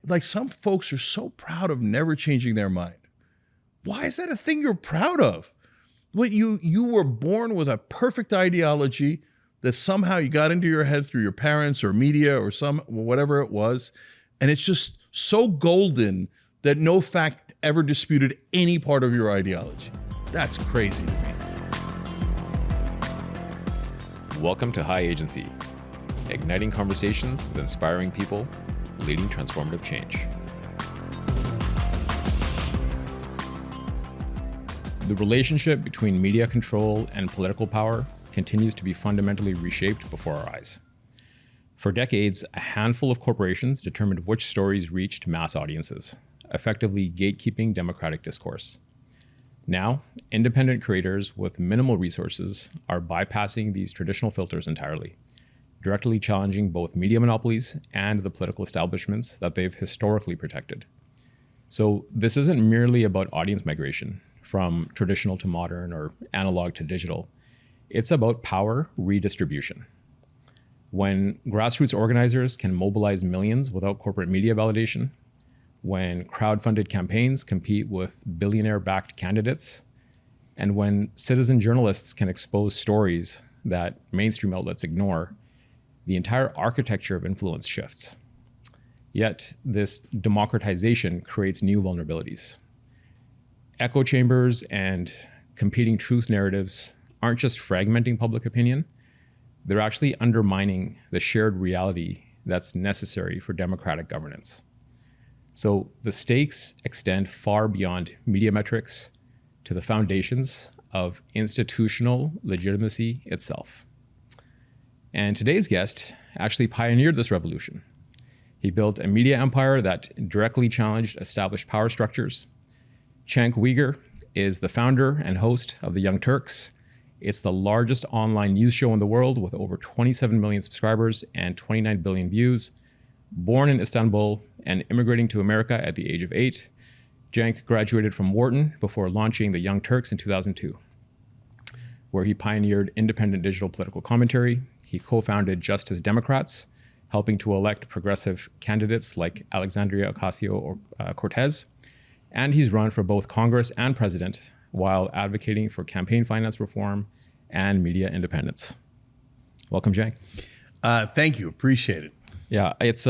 like some folks are so proud of never changing their mind. Why is that a thing you're proud of? What you were born with a perfect ideology that somehow you got into your head through your parents or media or whatever it was, and it's just so golden that no fact ever disputed any part of your ideology. That's crazy to me. Welcome to High Agency, igniting conversations with inspiring people, leading transformative change. The relationship between media control and political power continues to be fundamentally reshaped before our eyes. For decades, a handful of corporations determined which stories reached mass audiences, effectively gatekeeping democratic discourse. Now, independent creators with minimal resources are bypassing these traditional filters entirely, directly challenging both media monopolies and the political establishments that they've historically protected. So this isn't merely about audience migration from traditional to modern or analog to digital. It's about power redistribution. When grassroots organizers can mobilize millions without corporate media validation, when crowd-funded campaigns compete with billionaire-backed candidates, and when citizen journalists can expose stories that mainstream outlets ignore, the entire architecture of influence shifts. Yet, this democratization creates new vulnerabilities. Echo chambers and competing truth narratives aren't just fragmenting public opinion, they're actually undermining the shared reality that's necessary for democratic governance. So the stakes extend far beyond media metrics to the foundations of institutional legitimacy itself. And today's guest actually pioneered this revolution. He built a media empire that directly challenged established power structures. Cenk Uygur is the founder and host of the Young Turks. It's the largest online news show in the world with over 27 million subscribers and 29 billion views. Born in Istanbul and immigrating to America at the age of 8, Cenk graduated from Wharton before launching the Young Turks in 2002, where he pioneered independent digital political commentary. He co-founded Justice Democrats, helping to elect progressive candidates like Alexandria Ocasio-Cortez. And he's run for both Congress and president while advocating for campaign finance reform and media independence. Welcome, Cenk. Thank you. Appreciate it. Yeah, it's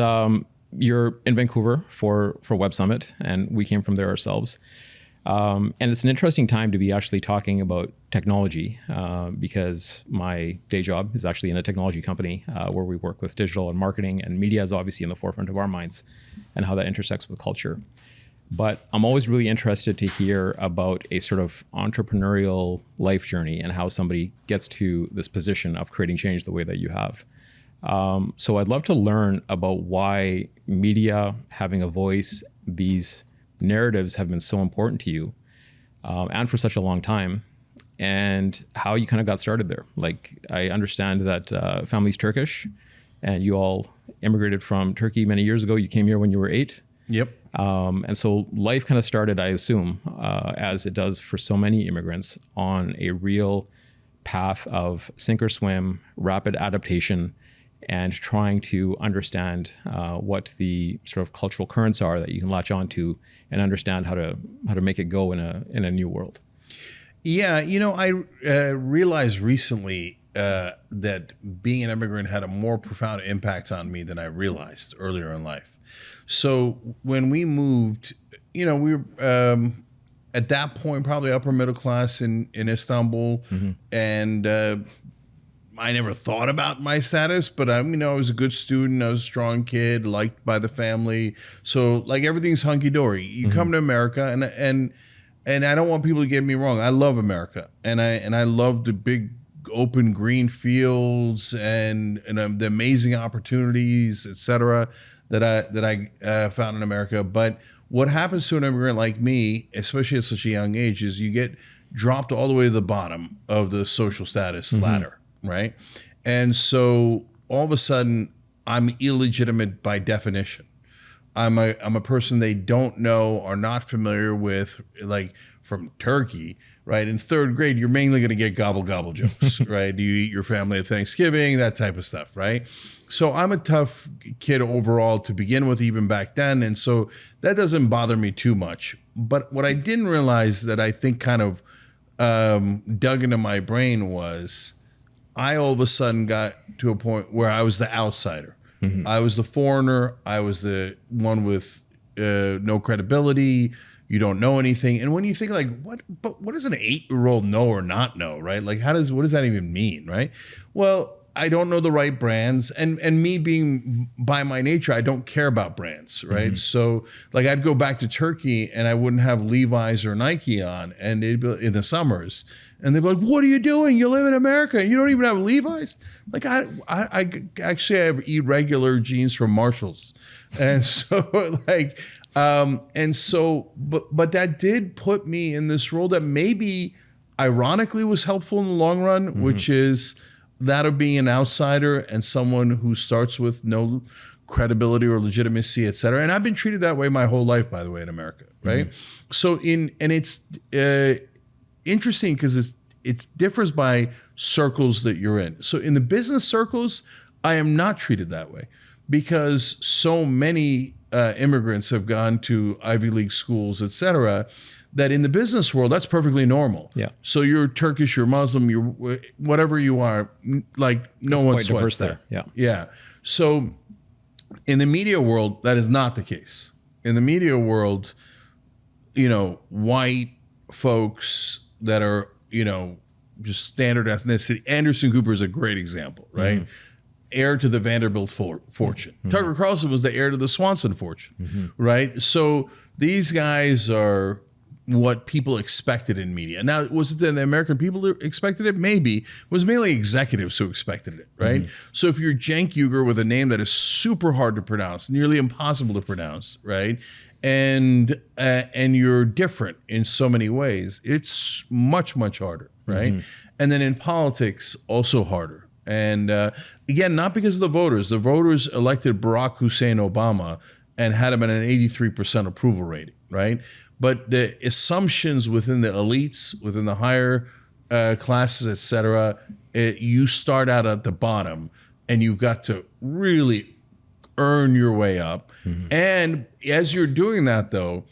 you're in Vancouver for Web Summit, and we came from there ourselves. And it's an interesting time to be actually talking about technology because my day job is actually in a technology company where we work with digital and marketing, and media is obviously in the forefront of our minds and how that intersects with culture. But I'm always really interested to hear about a sort of entrepreneurial life journey and how somebody gets to this position of creating change the way that you have. So I'd love to learn about why media having a voice, these narratives have been so important to you and for such a long time, and how you kind of got started there. Like, I understand that family's Turkish and you all immigrated from Turkey many years ago. You came here when you were 8. Yep. And so life kind of started, I assume, as it does for so many immigrants, on a real path of sink or swim, rapid adaptation, and trying to understand what the sort of cultural currents are that you can latch onto and understand how to make it go in a new world. Yeah, I realized recently that being an immigrant had a more profound impact on me than I realized earlier in life. So when we moved, we were at that point probably upper middle class in Istanbul, mm-hmm. and I never thought about my status, but I was a good student, I was a strong kid, liked by the family. So like everything's hunky dory. You mm-hmm. come to America, and I don't want people to get me wrong. I love America, and I love the big open green fields and the amazing opportunities, et cetera, that I found in America. But what happens to an immigrant like me, especially at such a young age, is you get dropped all the way to the bottom of the social status mm-hmm. ladder, right? And so all of a sudden, I'm illegitimate by definition. I'm a person they don't know, are not familiar with, like from Turkey, right? In third grade, you're mainly going to get gobble gobble jokes, right? Do you eat your family at Thanksgiving? That type of stuff, right? So I'm a tough kid overall to begin with, even back then. And so that doesn't bother me too much. But what I didn't realize that I think kind of dug into my brain was I all of a sudden got to a point where I was the outsider. Mm-hmm. I was the foreigner. I was the one with no credibility. You don't know anything. And when you think like, what does an 8-year-old know or not know, right? Like, what does that even mean, right? Well, I don't know the right brands. And me being by my nature, I don't care about brands, right? Mm-hmm. So like I'd go back to Turkey and I wouldn't have Levi's or Nike on and it'd be in the summers. And they'd be like, what are you doing? You live in America. You don't even have Levi's? Like I eat regular jeans from Marshall's. And so like, but that did put me in this role that maybe ironically was helpful in the long run, mm-hmm. which is that of being an outsider and someone who starts with no credibility or legitimacy, et cetera. And I've been treated that way my whole life, by the way, in America, right? Mm-hmm. So it's interesting because it differs by circles that you're in. So in the business circles, I am not treated that way because so many immigrants have gone to Ivy League schools, et cetera, that in the business world, that's perfectly normal. Yeah. So you're Turkish, you're Muslim, you're whatever you are, like no one sweats there. Yeah. Yeah. So in the media world, that is not the case. In the media world, white folks that are, just standard ethnicity. Anderson Cooper is a great example, right? Mm-hmm. Heir to the Vanderbilt fortune. Mm-hmm. Tucker Carlson was the heir to the Swanson fortune, mm-hmm. right? So these guys are what people expected in media. Now, was it that the American people expected it? Maybe. It was mainly executives who expected it, right? Mm-hmm. So if you're Cenk Uygur with a name that is super hard to pronounce, nearly impossible to pronounce, right? And you're different in so many ways, it's much, much harder, right? Mm-hmm. And then in politics, also harder. And again, not because of the voters. The voters elected Barack Hussein Obama and had him at an 83% approval rating, right? But the assumptions within the elites, within the higher classes, et cetera, you start out at the bottom and you've got to really earn your way up. Mm-hmm. And as you're doing that, though,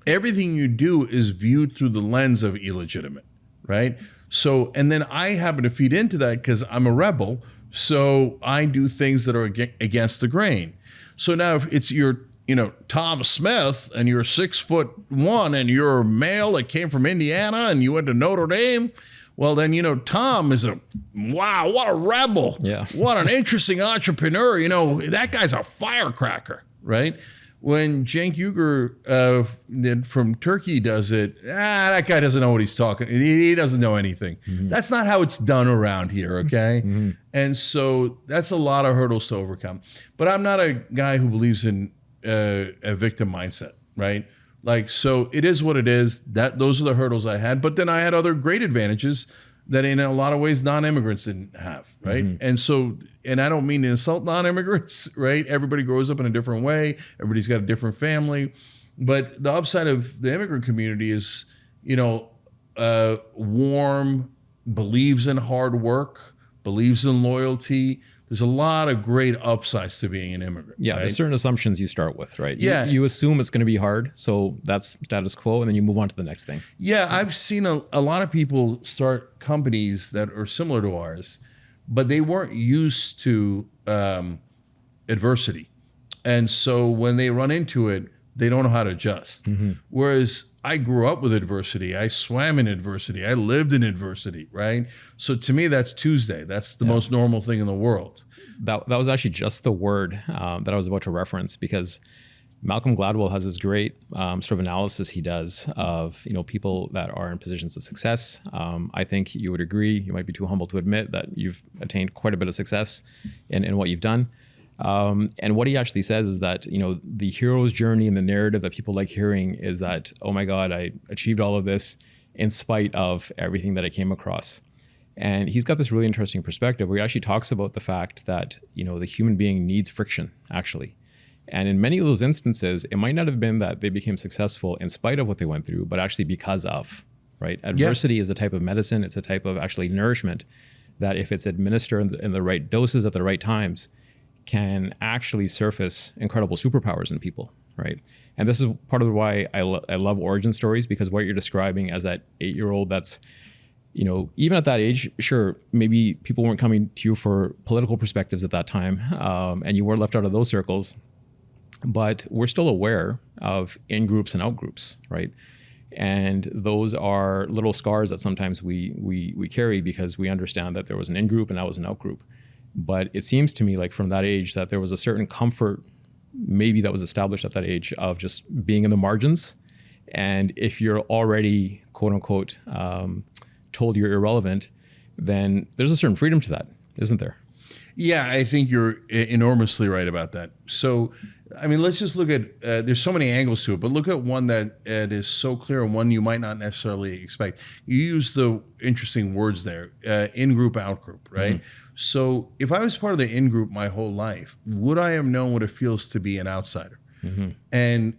everything you do is viewed through the lens of illegitimate, right? So, and then I happen to feed into that because I'm a rebel. So I do things that are against the grain. So now if it's your, Tom Smith and you're 6'1" and you're a male that came from Indiana and you went to Notre Dame, well then, Tom is wow, what a rebel. Yeah. What an interesting entrepreneur. That guy's a firecracker, right? When Cenk Uygur from Turkey does it, that guy doesn't know what he's talking. He doesn't know anything. Mm-hmm. That's not how it's done around here, okay? Mm-hmm. And so that's a lot of hurdles to overcome. But I'm not a guy who believes in a victim mindset, right? Like, so it is what it is. Those are the hurdles I had. But then I had other great advantages that in a lot of ways non-immigrants didn't have, right? Mm-hmm. And so, and I don't mean to insult non-immigrants, right? Everybody grows up in a different way. Everybody's got a different family. But the upside of the immigrant community is, warm, believes in hard work, believes in loyalty. There's a lot of great upsides to being an immigrant. Yeah, right? There's certain assumptions you start with, right? Yeah. You assume it's going to be hard, so that's status quo, and then you move on to the next thing. Yeah, I've seen a lot of people start companies that are similar to ours, but they weren't used to adversity. And so when they run into it, they don't know how to adjust. Mm-hmm. Whereas I grew up with adversity. I swam in adversity. I lived in adversity, right? So to me, that's Tuesday. That's the most normal thing in the world. That was actually just the word that I was about to reference, because Malcolm Gladwell has this great sort of analysis he does of people that are in positions of success. I think you would agree, you might be too humble to admit that you've attained quite a bit of success in what you've done. And what he actually says is that, the hero's journey and the narrative that people like hearing is that, oh my God, I achieved all of this in spite of everything that I came across. And he's got this really interesting perspective where he actually talks about the fact that, the human being needs friction, actually. And in many of those instances, it might not have been that they became successful in spite of what they went through, but actually because of right? Adversity is a type of medicine. It's a type of actually nourishment that if it's administered in the right doses at the right times, can actually surface incredible superpowers in people, right? And this is part of why I love origin stories, because what you're describing as that 8-year-old that's, even at that age, sure, maybe people weren't coming to you for political perspectives at that time, and you were left out of those circles, but we're still aware of in-groups and out-groups, right? And those are little scars that sometimes we carry because we understand that there was an in-group and that was an out-group. But it seems to me like from that age that there was a certain comfort maybe that was established at that age of just being in the margins. And if you're already, quote unquote, told you're irrelevant, then there's a certain freedom to that, isn't there? Yeah, I think you're enormously right about that. So, I mean, let's just look at, there's so many angles to it, but look at one that is so clear and one you might not necessarily expect. You use the interesting words there, in-group, out-group, right? Mm-hmm. So if I was part of the in-group my whole life, would I have known what it feels to be an outsider? Mm-hmm. And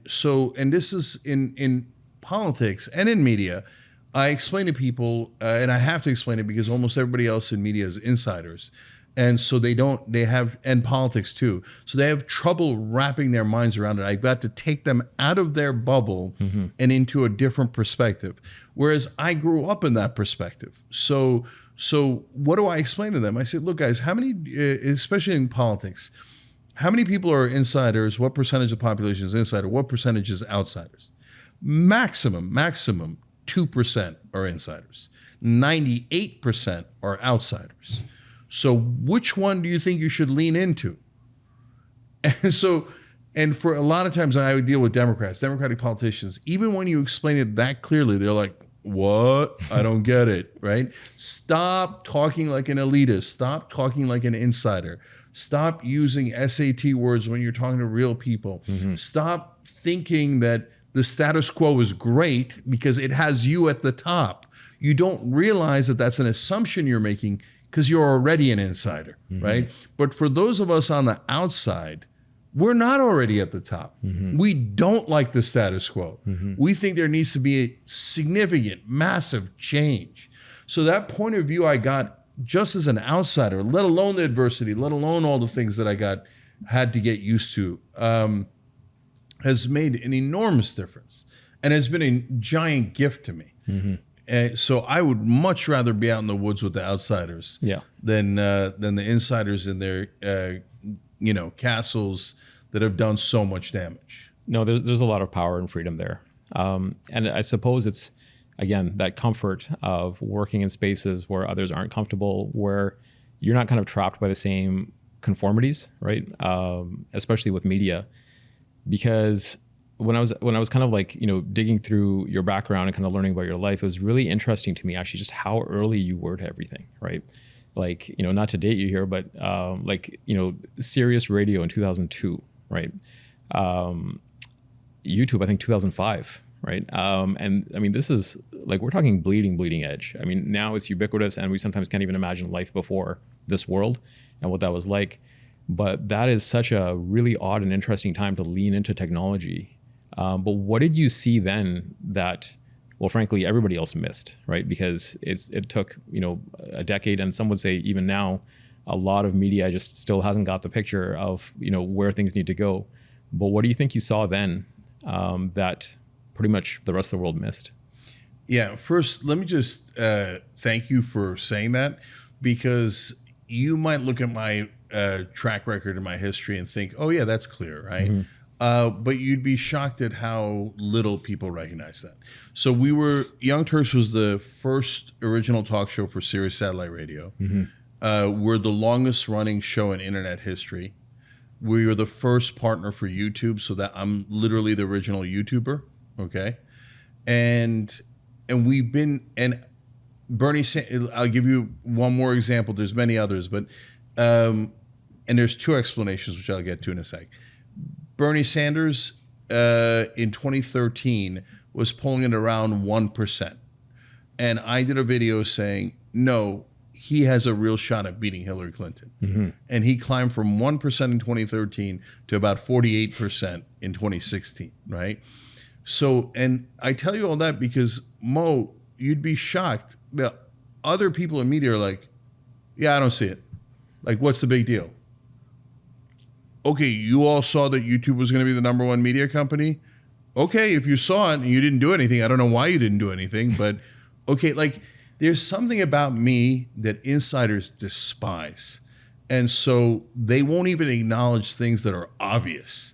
this is in politics and in media, I explain to people, and I have to explain it because almost everybody else in media is insiders. And so and politics too. So they have trouble wrapping their minds around it. I've got to take them out of their bubble mm-hmm. and into a different perspective. Whereas I grew up in that perspective. So what do I explain to them? I say, look, guys, how many, especially in politics, how many people are insiders? What percentage of the population is insider? What percentage is outsiders? Maximum 2% are insiders. 98% are outsiders. So which one do you think you should lean into? And for a lot of times I would deal with Democratic politicians, even when you explain it that clearly, they're like, what? I don't get it, right? Stop talking like an elitist. Stop talking like an insider. Stop using SAT words when you're talking to real people. Mm-hmm. Stop thinking that the status quo is great because it has you at the top. You don't realize that that's an assumption you're making because you're already an insider, mm-hmm. right? But for those of us on the outside, we're not already at the top. Mm-hmm. We don't like the status quo. Mm-hmm. We think there needs to be a significant, massive change. So that point of view I got just as an outsider, let alone the adversity, let alone all the things that I had to get used to, has made an enormous difference and has been a giant gift to me. Mm-hmm. So I would much rather be out in the woods with the outsiders than the insiders in their castles that have done so much damage. No, there's a lot of power and freedom there. And I suppose it's, again, that comfort of working in spaces where others aren't comfortable, where you're not kind of trapped by the same conformities, right? Especially with media. Because when I was kind of like, digging through your background and kind of learning about your life, it was really interesting to me actually just how early you were to everything, right? Like, not to date you here, but Sirius Radio in 2002, right? YouTube, I think 2005, right? And I mean, this is like, we're talking bleeding edge. I mean, now it's ubiquitous and we sometimes can't even imagine life before this world and what that was like. But that is such a really odd and interesting time to lean into technology. But what did you see then that, well, frankly, everybody else missed, right? Because it took, a decade, and some would say even now, a lot of media just still hasn't got the picture of, where things need to go. But what do you think you saw then that pretty much the rest of the world missed? Yeah, first, let me just thank you for saying that, because you might look at my track record and my history and think, oh yeah, that's clear, right? Mm-hmm. But you'd be shocked at how little people recognize that. So Young Turks was the first original talk show for Sirius Satellite Radio. Mm-hmm. We're the longest running show in internet history. We were the first partner for YouTube, so that I'm literally the original YouTuber, okay? And we've been, and Bernie Sanders, I'll give you one more example. There's many others, but and there's two explanations, which I'll get to in a sec. Bernie Sanders in 2013 was polling at around 1%. And I did a video saying, no, he has a real shot at beating Hillary Clinton. Mm-hmm. And he climbed from 1% in 2013 to about 48% in 2016, right? So, and I tell you all that because, Mo, you'd be shocked that other people in media are like, yeah, I don't see it. Like, what's the big deal? Okay, you all saw that YouTube was going to be the number one media company. Okay, if you saw it and you didn't do anything, I don't know why you didn't do anything, but okay, like there's something about me that insiders despise. And so they won't even acknowledge things that are obvious.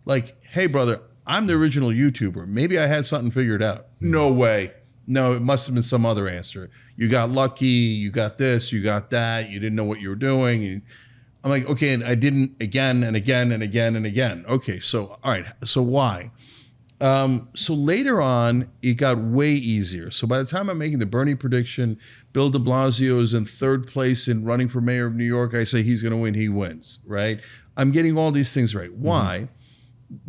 Like, hey, brother, I'm the original YouTuber. Maybe I had something figured out. No way. No, it must have been some other answer. You got lucky. You got this. You got that. You didn't know what you were doing. And I'm like, okay, and I didn't again and again and again and again. Okay, so all right. So why? So later on, it got way easier. So by the time I'm making the Bernie prediction, Bill de Blasio is in third place in running for mayor of New York. I say he's going to win. He wins, right? I'm getting all these things right. Why?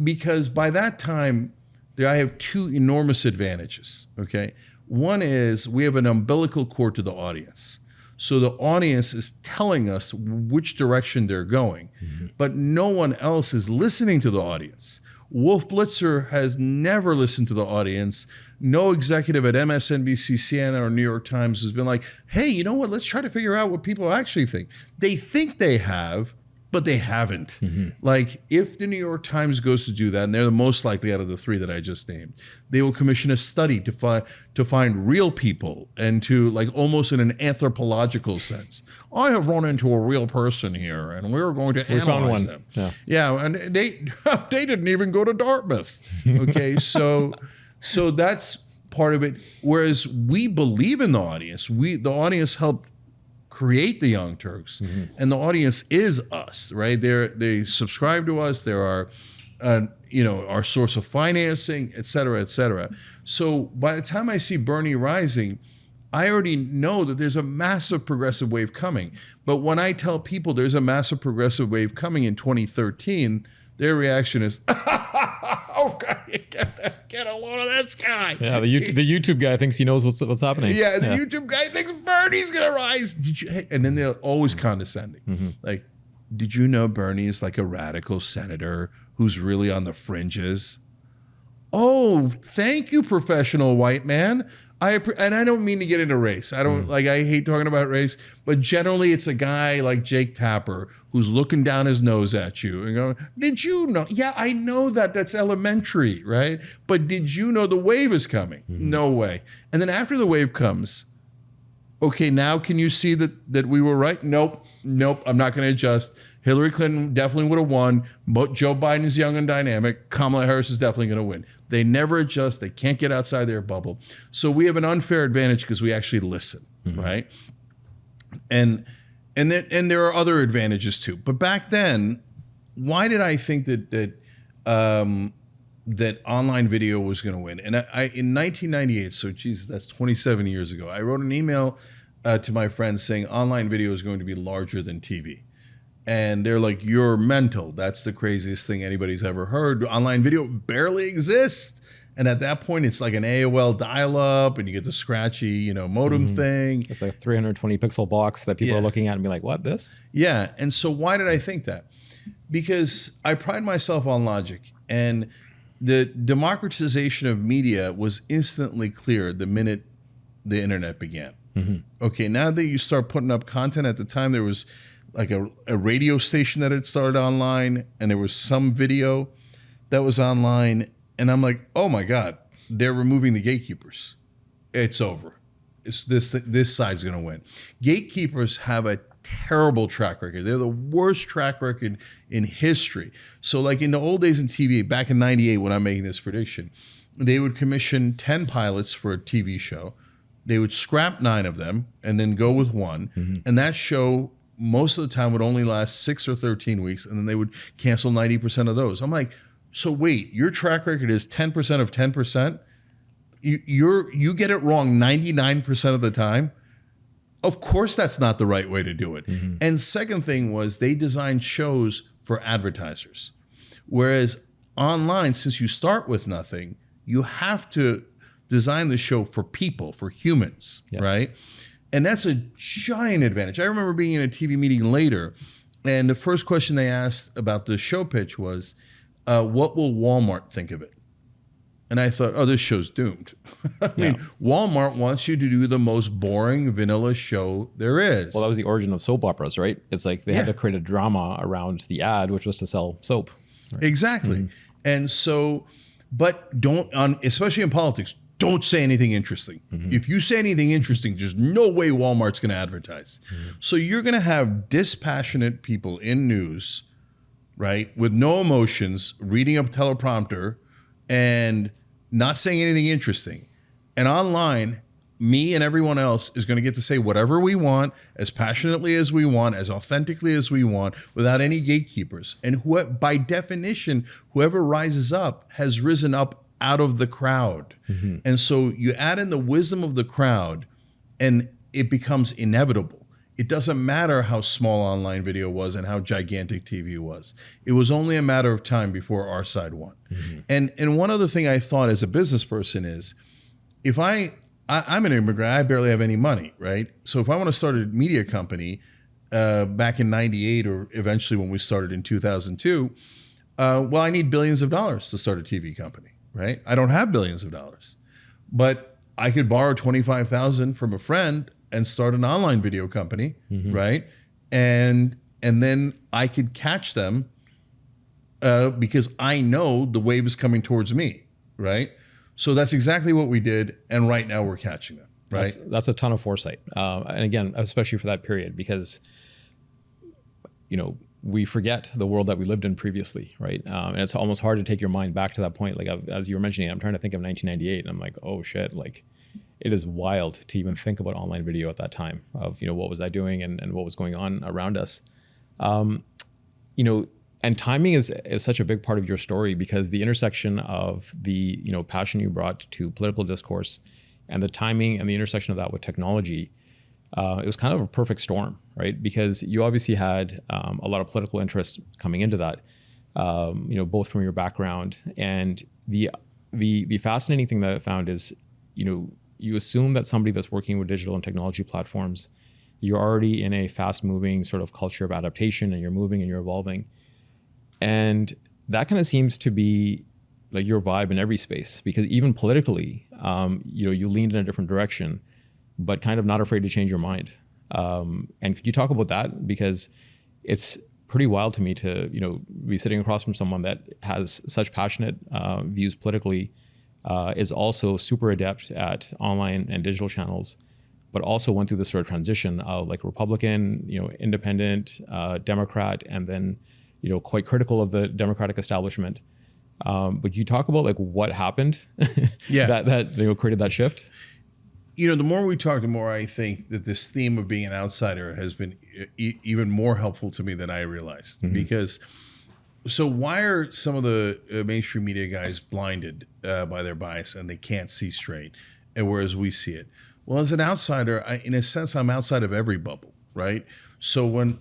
Because by that time, I have two enormous advantages, okay? One is we have an umbilical cord to the audience. So the audience is telling us which direction they're going, but no one else is listening to the audience. Wolf Blitzer has never listened to the audience. No executive at MSNBC, CNN, or New York Times has been like, hey, you know what? Let's try to figure out what people actually think. They think they have, but they haven't. Like, if the New York Times goes to do that, and they're the most likely out of the three that I just named, they will commission a study to find real people and to, like, almost in an anthropological sense. I have run into a real person here, and we're going to analyze them. Yeah, and they didn't even go to Dartmouth. Okay, so that's part of it. Whereas we believe in the audience. The audience helped create the Young Turks, and the audience is us, right? They subscribe to us. There are, our source of financing, et cetera, et cetera. So by the time I see Bernie rising, I already know that there's a massive progressive wave coming. But when I tell people there's a massive progressive wave coming in 2013, their reaction is, oh, God, get a load of this guy. Yeah, the YouTube guy thinks he knows what's happening. Yeah, the YouTube guy thinks Bernie's going to rise. And then they're always condescending. Like, did you know Bernie is like a radical senator who's really on the fringes? Oh, thank you, professional white man. And I don't mean to get into race. I don't I hate talking about race, but generally it's a guy like Jake Tapper who's looking down his nose at you and going, did you know? Yeah, I know that. That's elementary, right? But did you know the wave is coming? No way. And then after the wave comes, okay, now can you see that we were right? Nope, I'm not going to adjust. Hillary Clinton definitely would have won. But Joe Biden is young and dynamic. Kamala Harris is definitely going to win. They never adjust. They can't get outside their bubble. So we have an unfair advantage because we actually listen, right? And there are other advantages too. But back then, why did I think that online video was going to win? And I in 1998, so Jesus, that's 27 years ago, I wrote an email to my friends saying online video is going to be larger than TV. And they're like, you're mental. That's the craziest thing anybody's ever heard. Online video barely exists. And at that point, it's like an AOL dial-up, and you get the scratchy, modem thing. It's like a 320 pixel box that people are looking at and be like, what, this? Yeah. And so why did I think that? Because I pride myself on logic. And the democratization of media was instantly clear the minute the internet began. Okay, now that you start putting up content, at the time there was like a radio station that had started online, and there was some video that was online, and I'm like, oh my God, they're removing the gatekeepers. It's over. It's this side's going to win. Gatekeepers have a terrible track record. They're the worst track record in history. So like in the old days in TV, back in 98 when I'm making this prediction, they would commission 10 pilots for a TV show. They would scrap 9 of them and then go with one. And that show most of the time would only last 6 or 13 weeks, and then they would cancel 90% of those. I'm like, so wait, your track record is 10% of 10%? You get it wrong 99% of the time? Of course that's not the right way to do it. And second thing was they designed shows for advertisers. Whereas online, since you start with nothing, you have to design the show for people, for humans, right? And that's a giant advantage. I remember being in a TV meeting later, and the first question they asked about the show pitch was, what will Walmart think of it? And I thought, oh, this show's doomed. I mean, Walmart wants you to do the most boring vanilla show there is. Well, that was the origin of soap operas, right? It's like they had to create a drama around the ad, which was to sell soap. Right? Exactly. And so, but especially in politics, don't say anything interesting. If you say anything interesting, there's no way Walmart's going to advertise. So you're going to have dispassionate people in news, right, with no emotions, reading a teleprompter and not saying anything interesting. And online, me and everyone else is going to get to say whatever we want, as passionately as we want, as authentically as we want, without any gatekeepers. And by definition, whoever rises up has risen up out of the crowd. And so you add in the wisdom of the crowd and it becomes inevitable. It doesn't matter how small online video was and how gigantic TV was. It was only a matter of time before our side won. And one other thing I thought as a business person is, if I'm an immigrant, I barely have any money, right? So if I want to start a media company back in 98 or eventually when we started in 2002, well, I need billions of dollars to start a TV company. Right? I don't have billions of dollars, but I could borrow $25,000 from a friend and start an online video company, right? And then I could catch them because I know the wave is coming towards me, right? So that's exactly what we did, and right now we're catching them, right? That's a ton of foresight, and again, especially for that period, because we forget the world that we lived in previously, right? And it's almost hard to take your mind back to that point. Like as you were mentioning, I'm trying to think of 1998, and I'm like, oh shit, like it is wild to even think about online video at that time of, what was I doing and what was going on around us. And timing is such a big part of your story, because the intersection of the, passion you brought to political discourse and the timing and the intersection of that with technology, it was kind of a perfect storm, right? Because you obviously had a lot of political interest coming into that, both from your background. And the fascinating thing that I found is, you assume that somebody that's working with digital and technology platforms, you're already in a fast-moving sort of culture of adaptation, and you're moving and you're evolving. And that kind of seems to be like your vibe in every space, because even politically, you leaned in a different direction, but kind of not afraid to change your mind. And could you talk about that? Because it's pretty wild to me to, be sitting across from someone that has such passionate views politically, is also super adept at online and digital channels, but also went through this sort of transition of like Republican, independent, Democrat, and then, quite critical of the Democratic establishment. But you talk about like what happened that created that shift? The more we talk, the more I think that this theme of being an outsider has been even more helpful to me than I realized. Because, so why are some of the mainstream media guys blinded by their bias and they can't see straight, and whereas we see it? Well, as an outsider, in a sense, I'm outside of every bubble, right? So when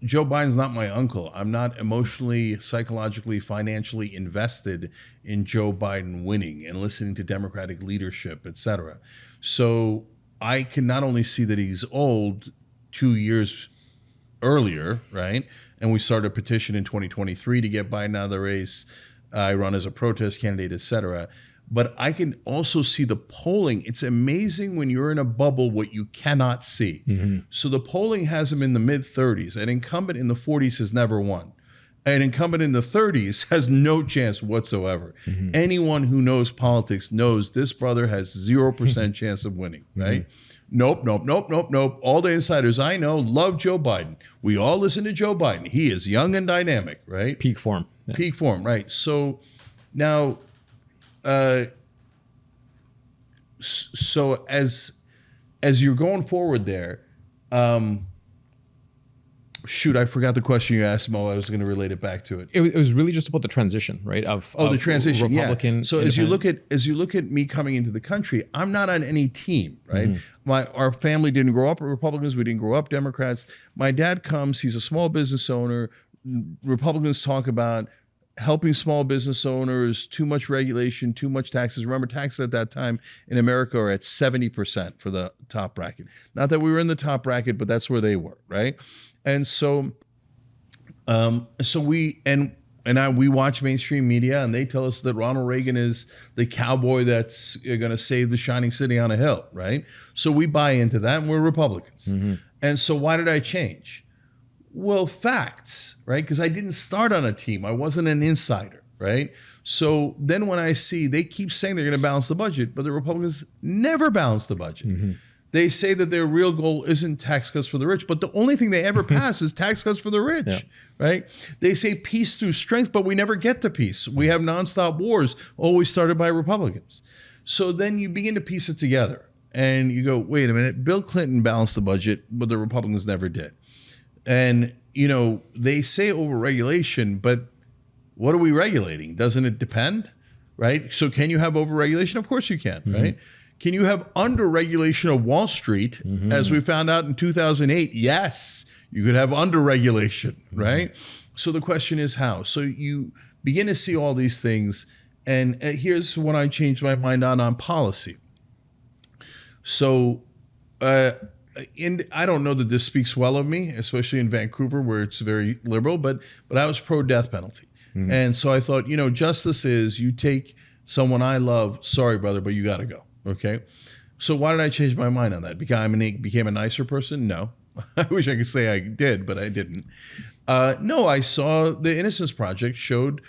Joe Biden's not my uncle. I'm not emotionally, psychologically, financially invested in Joe Biden winning and listening to Democratic leadership, et cetera. So I can not only see that he's old 2 years earlier, right? And we started a petition in 2023 to get Biden out of the race. I run as a protest candidate, et cetera. But I can also see the polling. It's amazing when you're in a bubble what you cannot see. So the polling has him in the mid-30s. An incumbent in the 40s has never won. An incumbent in the 30s has no chance whatsoever. Anyone who knows politics knows this brother has 0% chance of winning, right? Nope. All the insiders I know love Joe Biden. We all listen to Joe Biden. He is young and dynamic, right? Peak form. Yeah. Peak form, right. So now... so as you're going forward there, shoot, I forgot the question you asked, Mo. I was going to relate it back to it. It was really just about the transition, right? The transition, Republican, yeah. So as you look at me coming into the country, I'm not on any team, right? Our family didn't grow up Republicans. We didn't grow up Democrats. My dad comes. He's a small business owner. Republicans talk about helping small business owners, too much regulation, too much taxes. Remember, taxes at that time in America are at 70% for the top bracket. Not that we were in the top bracket, but that's where they were, right? And so And we watch mainstream media, and they tell us that Ronald Reagan is the cowboy that's going to save the shining city on a hill, right? So we buy into that, and we're Republicans. And so why did I change? Well, facts, right? Because I didn't start on a team. I wasn't an insider, right? So then when I see they keep saying they're going to balance the budget, but the Republicans never balance the budget. They say that their real goal isn't tax cuts for the rich, but the only thing they ever pass is tax cuts for the rich, right? They say peace through strength, but we never get the peace. We have nonstop wars, always started by Republicans. So then you begin to piece it together, and you go, wait a minute, Bill Clinton balanced the budget, but the Republicans never did. And, they say overregulation, but what are we regulating? Doesn't it depend, right? So can you have overregulation? Of course you can, right? Can you have under-regulation of Wall Street, as we found out in 2008? Yes, you could have under-regulation, right? So the question is how? So you begin to see all these things, and here's what I changed my mind on policy. So, and I don't know that this speaks well of me, especially in Vancouver, where it's very liberal, but I was pro-death penalty. And so I thought, justice is you take someone I love, sorry, brother, but you got to go. Okay. So why did I change my mind on that? Because I became a nicer person? No. I wish I could say I did, but I didn't. No, I saw the Innocence Project showed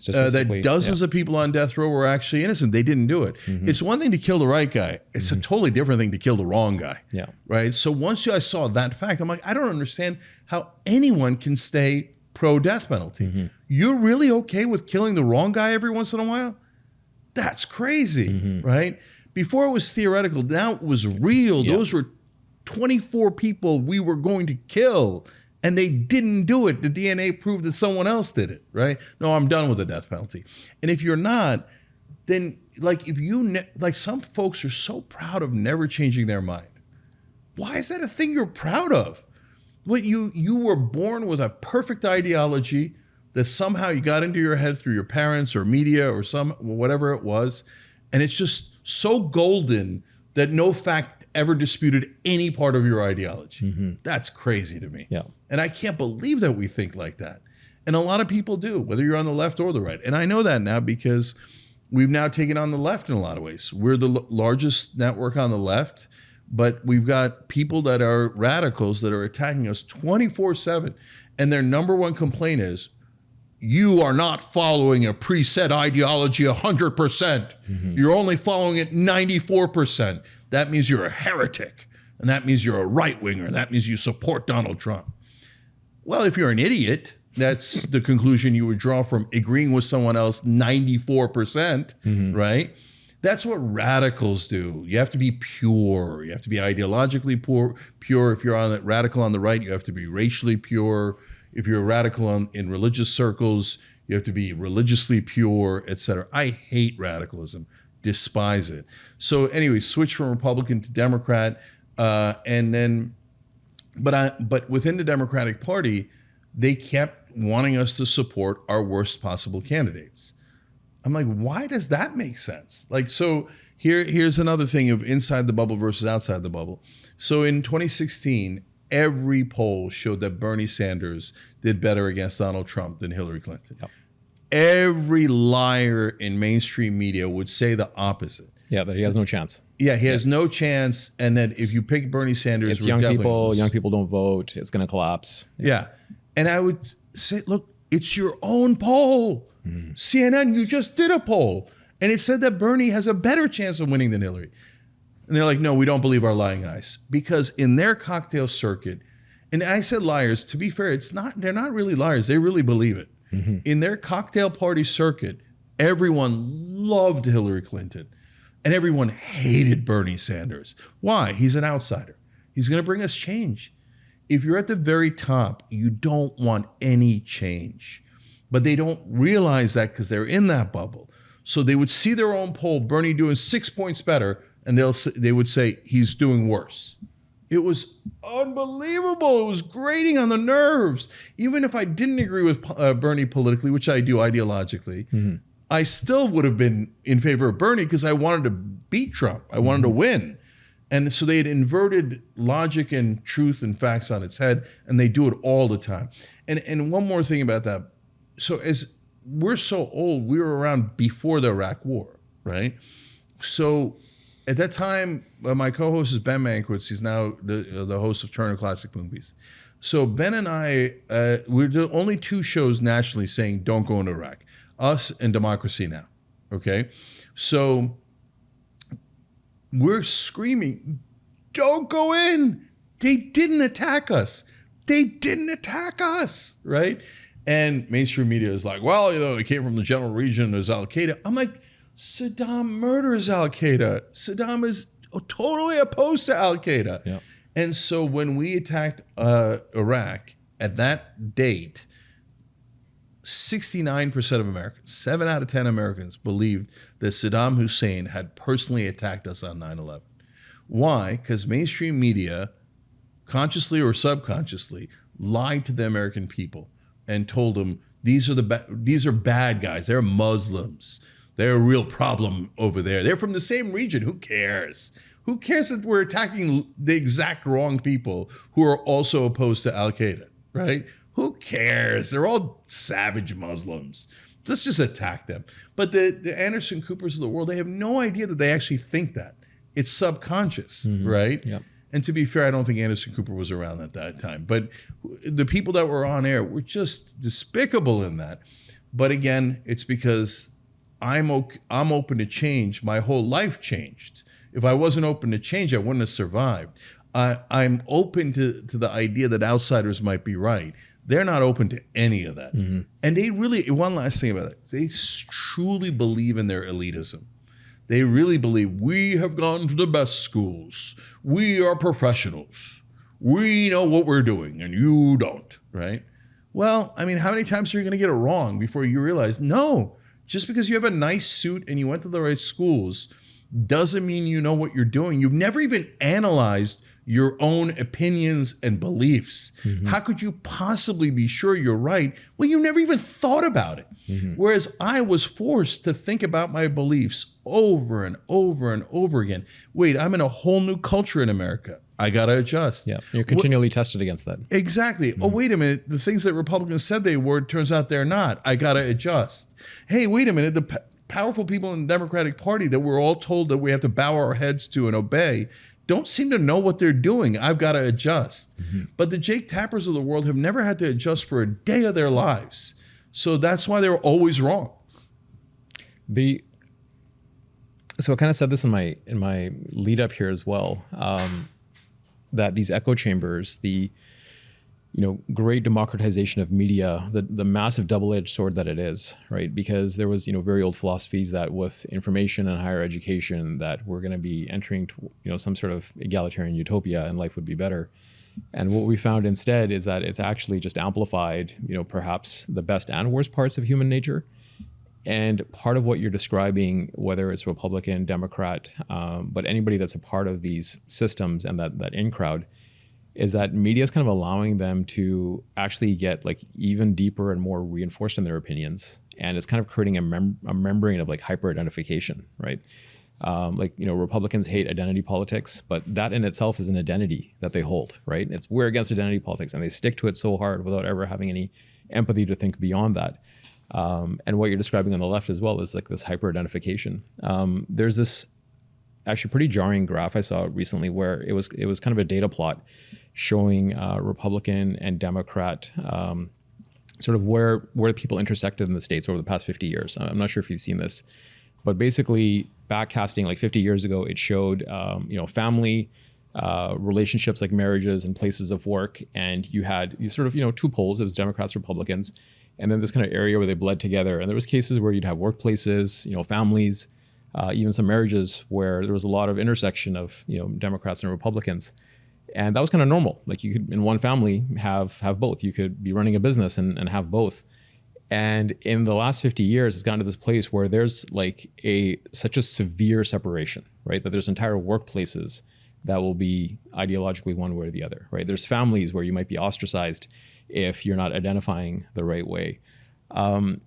that dozens of people on death row were actually innocent. They didn't do it. It's one thing to kill the right guy. It's a totally different thing to kill the wrong guy. Yeah. Right. So once I saw that fact, I'm like, I don't understand how anyone can stay pro-death penalty. You're really okay with killing the wrong guy every once in a while? That's crazy, right? Before it was theoretical, now it was real. Those were 24 people we were going to kill, and they didn't do it. The DNA proved that someone else did it, right? No, I'm done with the death penalty. And if you're not, then some folks are so proud of never changing their mind. Why is that a thing you're proud of? What you were born with a perfect ideology that somehow you got into your head through your parents or media or whatever it was, and it's just so golden that no fact ever disputed any part of your ideology. That's crazy to me. Yeah. And I can't believe that we think like that. And a lot of people do, whether you're on the left or the right. And I know that now because we've now taken on the left in a lot of ways. We're the largest network on the left, but we've got people that are radicals that are attacking us 24/7. And their number one complaint is, you are not following a preset ideology 100%. You're only following it 94%. That means you're a heretic. And that means you're a right-winger. That means you support Donald Trump. Well, if you're an idiot, that's the conclusion you would draw from agreeing with someone else 94%, right? That's what radicals do. You have to be pure. You have to be ideologically pure. If you're radical on the right, you have to be racially pure. If you're a radical in religious circles, you have to be religiously pure, etc. I hate radicalism, despise it. So anyway, switch from Republican to Democrat, and then, but within the Democratic Party, they kept wanting us to support our worst possible candidates. I'm like, why does that make sense? Like, so here's another thing of inside the bubble versus outside the bubble. So in 2016. Every poll showed that Bernie Sanders did better against Donald Trump than Hillary Clinton. Yep. Every liar in mainstream media would say the opposite. Yeah, that he has no chance. Yeah, he has no chance, and that if you pick Bernie Sanders, it's young people don't vote. It's going to collapse. Yeah, and I would say, look, it's your own poll. CNN, you just did a poll, and it said that Bernie has a better chance of winning than Hillary. And they're like, no, we don't believe our lying eyes. Because in their cocktail circuit, and I said liars, to be fair, they're not really liars. They really believe it. In their cocktail party circuit, everyone loved Hillary Clinton and everyone hated Bernie Sanders. Why? He's an outsider. He's going to bring us change. If you're at the very top, you don't want any change. But they don't realize that because they're in that bubble. So they would see their own poll, Bernie doing 6 points better, and they would say he's doing worse. It was unbelievable. It was grating on the nerves. Even if I didn't agree with Bernie politically, which I do ideologically, I still would have been in favor of Bernie because I wanted to beat Trump. I wanted to win. And so they had inverted logic and truth and facts on its head, and they do it all the time. And one more thing about that. So as we're so old. We were around before the Iraq War, right? So at that time, my co-host is Ben Mankiewicz. He's now the host of Turner Classic Movies. So Ben and I, we're the only two shows nationally saying don't go into Iraq. Us and Democracy Now! Okay? So we're screaming, don't go in. They didn't attack us. They didn't attack us, right? And mainstream media is like, well, they came from the general region, there's Al-Qaeda. I'm like, Saddam murders Al-Qaeda. Saddam is totally opposed to Al-Qaeda. Yeah. And so when we attacked Iraq at that date, 69% of Americans, 7 out of 10 Americans believed that Saddam Hussein had personally attacked us on 9/11. Why? Because mainstream media, consciously or subconsciously, lied to the American people and told them these are bad guys. They're Muslims. They're a real problem over there. They're from the same region. Who cares? Who cares that we're attacking the exact wrong people who are also opposed to Al-Qaeda, right? Who cares? They're all savage Muslims. Let's just attack them. But the Anderson Coopers of the world, they have no idea that they actually think that. It's subconscious, right? Yep. And to be fair, I don't think Anderson Cooper was around at that time. But the people that were on air were just despicable in that. But again, it's because I'm open to change. My whole life changed. If I wasn't open to change, I wouldn't have survived. I'm open to the idea that outsiders might be right. They're not open to any of that. And they really, one last thing about that, they truly believe in their elitism. They really believe we have gone to the best schools. We are professionals. We know what we're doing and you don't, right? Well, I mean, how many times are you going to get it wrong before you realize, no, just because you have a nice suit and you went to the right schools doesn't mean you know what you're doing. You've never even analyzed your own opinions and beliefs. How could you possibly be sure you're right? Well, you never even thought about it. Whereas I was forced to think about my beliefs over and over and over again. Wait, I'm in a whole new culture in America. I got to adjust. Yeah, you're continually tested against that. Exactly. Oh, wait a minute. The things that Republicans said they were, turns out they're not. I got to adjust. Hey, wait a minute. The powerful people in the Democratic Party that we're all told that we have to bow our heads to and obey don't seem to know what they're doing. I've got to adjust. But the Jake Tappers of the world have never had to adjust for a day of their lives. So that's why they're always wrong. So I kind of said this in my lead up here as well, that these echo chambers, the great democratization of media, the massive double-edged sword that it is, right? Because there was, very old philosophies that with information and higher education that we're going to be entering, some sort of egalitarian utopia and life would be better. And what we found instead is that it's actually just amplified, perhaps the best and worst parts of human nature. And part of what you're describing, whether it's Republican, Democrat, but anybody that's a part of these systems and that in crowd, is that media is kind of allowing them to actually get like even deeper and more reinforced in their opinions. And it's kind of creating a membrane of like hyper-identification, right? Republicans hate identity politics, but that in itself is an identity that they hold, right? We're against identity politics and they stick to it so hard without ever having any empathy to think beyond that. And what you're describing on the left as well is like this hyper-identification. There's this actually pretty jarring graph I saw recently where it was kind of a data plot showing Republican and Democrat sort of where people intersected in the States over the past 50 years. I'm not sure if you've seen this, but basically backcasting like 50 years ago, it showed family relationships like marriages and places of work. And you had these sort of, two poles. It was Democrats, Republicans, and then this kind of area where they bled together. And there was cases where you'd have workplaces, families, even some marriages where there was a lot of intersection of, Democrats and Republicans. And that was kind of normal. Like you could, in one family, have both. You could be running a business and have both. And in the last 50 years, it's gotten to this place where there's like such a severe separation, right? That there's entire workplaces that will be ideologically one way or the other, right? There's families where you might be ostracized if you're not identifying the right way.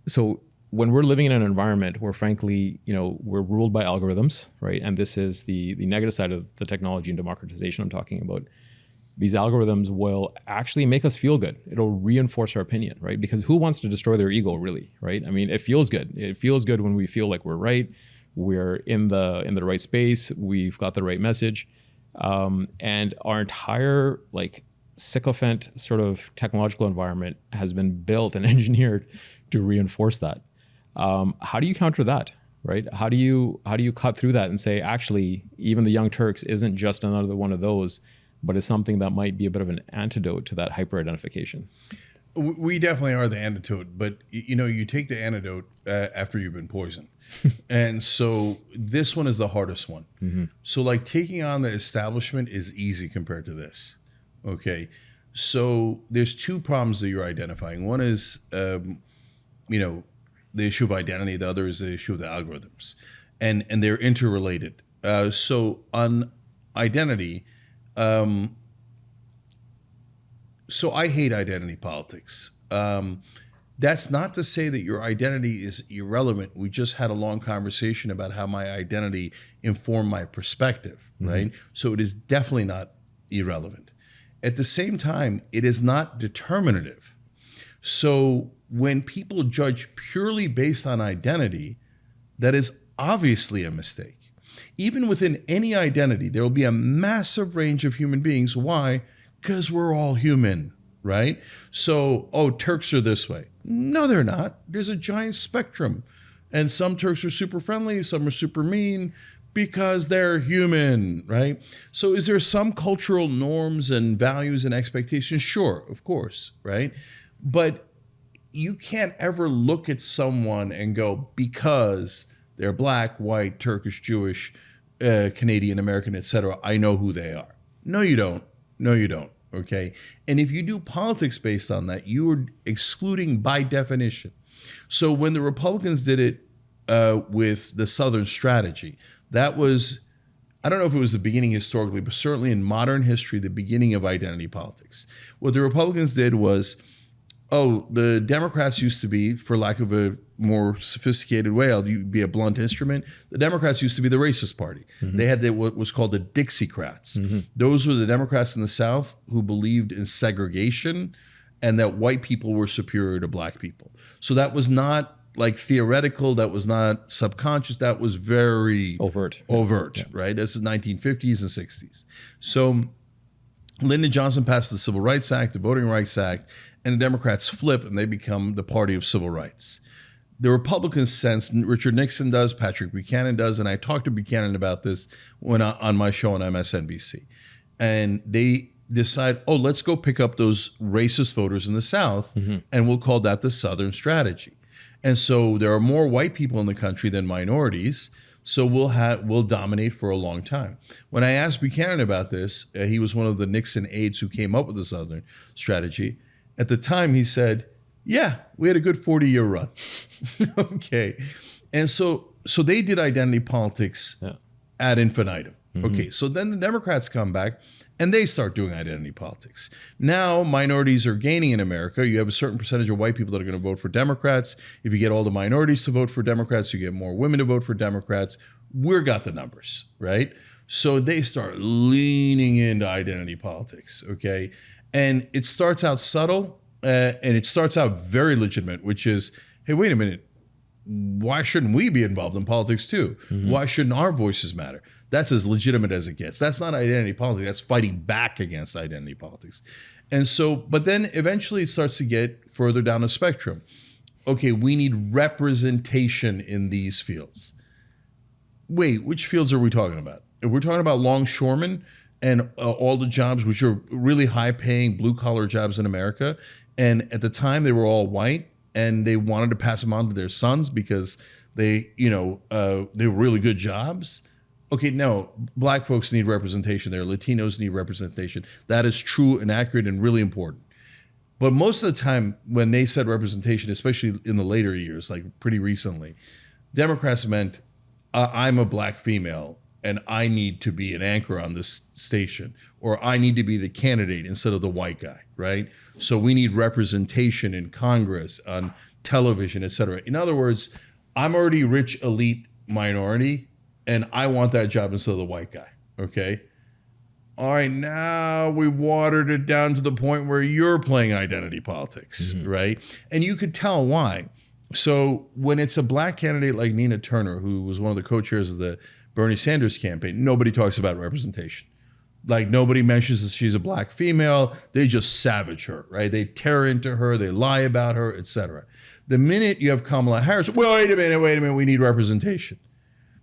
So when we're living in an environment where, frankly, we're ruled by algorithms, right? And this is the negative side of the technology and democratization I'm talking about. these algorithms will actually make us feel good. It'll reinforce our opinion, right? Because who wants to destroy their ego, really, right? I mean, it feels good. It feels good when we feel like we're right, we're in the right space, we've got the right message, and our entire like sycophant sort of technological environment has been built and engineered to reinforce that. How do you counter that? Right? How do you cut through that and say, actually, even the Young Turks isn't just another one of those, but it's something that might be a bit of an antidote to that hyper-identification? We definitely are the antidote, but you take the antidote after you've been poisoned. And so this one is the hardest one. Mm-hmm. So like taking on the establishment is easy compared to this. Okay. So there's two problems that you're identifying. One is, the issue of identity. The other is the issue of the algorithms, and they're interrelated. So on identity, so I hate identity politics. That's not to say that your identity is irrelevant. We just had a long conversation about how my identity informed my perspective, right? Mm-hmm. So it is definitely not irrelevant. At the same time, it is not determinative. So when people judge purely based on identity, that is obviously a mistake. Even within any identity, there will be a massive range of human beings. Why? Because we're all human, right? So, Turks are this way. No, they're not. There's a giant spectrum. And some Turks are super friendly, some are super mean, because they're human, right? So is there some cultural norms and values and expectations? Sure, of course, right? But you can't ever look at someone and go, because they're black, white, Turkish, Jewish, Canadian, American, etc., I know who they are. No, you don't. No, you don't. Okay. And if you do politics based on that, you are excluding by definition. So when the Republicans did it with the Southern strategy, that was, I don't know if it was the beginning historically, but certainly in modern history, the beginning of identity politics. What the Republicans did was, the Democrats used to be, for lack of a more sophisticated way, I'll be a blunt instrument, the Democrats used to be the racist party. Mm-hmm. They had what was called the Dixiecrats. Mm-hmm. Those were the Democrats in the South who believed in segregation and that white people were superior to black people. So that was not like theoretical, that was not subconscious, that was very overt, yeah. Right? That's the 1950s and 60s. So Lyndon Johnson passed the Civil Rights Act, the Voting Rights Act, and the Democrats flip and they become the party of civil rights. The Republicans sense, Richard Nixon does, Patrick Buchanan does, and I talked to Buchanan about this on my show on MSNBC. And they decide, let's go pick up those racist voters in the South, mm-hmm. and we'll call that the Southern strategy. And so there are more white people in the country than minorities, so we'll dominate for a long time. When I asked Buchanan about this, he was one of the Nixon aides who came up with the Southern strategy. At the time, he said, yeah, we had a good 40-year run. Okay. And so they did identity politics ad infinitum. Mm-hmm. Okay. So then the Democrats come back and they start doing identity politics. Now minorities are gaining in America. You have a certain percentage of white people that are going to vote for Democrats. If you get all the minorities to vote for Democrats, you get more women to vote for Democrats. We've got the numbers, right? So they start leaning into identity politics. Okay. And it starts out subtle, and it starts out very legitimate, which is, hey, wait a minute. Why shouldn't we be involved in politics too? Mm-hmm. Why shouldn't our voices matter? That's as legitimate as it gets. That's not identity politics. That's fighting back against identity politics. And so, but then eventually it starts to get further down the spectrum. Okay, we need representation in these fields. Wait, which fields are we talking about? If we're talking about longshoremen, and all the jobs, which are really high-paying blue-collar jobs in America. And at the time, they were all white, and they wanted to pass them on to their sons because they were really good jobs. Okay, no, black folks need representation there. Latinos need representation. That is true and accurate and really important. But most of the time, when they said representation, especially in the later years, like pretty recently, Democrats meant, I'm a black female, and I need to be an anchor on this station, or I need to be the candidate instead of the white guy, right? So we need representation in Congress, on television, et cetera. In other words, I'm already rich, elite minority, and I want that job instead of the white guy, okay? All right, now we've watered it down to the point where you're playing identity politics, right? And you could tell why. So when it's a black candidate like Nina Turner, who was one of the co-chairs of the Bernie Sanders campaign, nobody talks about representation. Like nobody mentions that she's a black female. They just savage her, right? They tear into her, they lie about her, etc. The minute you have Kamala Harris, wait a minute, we need representation.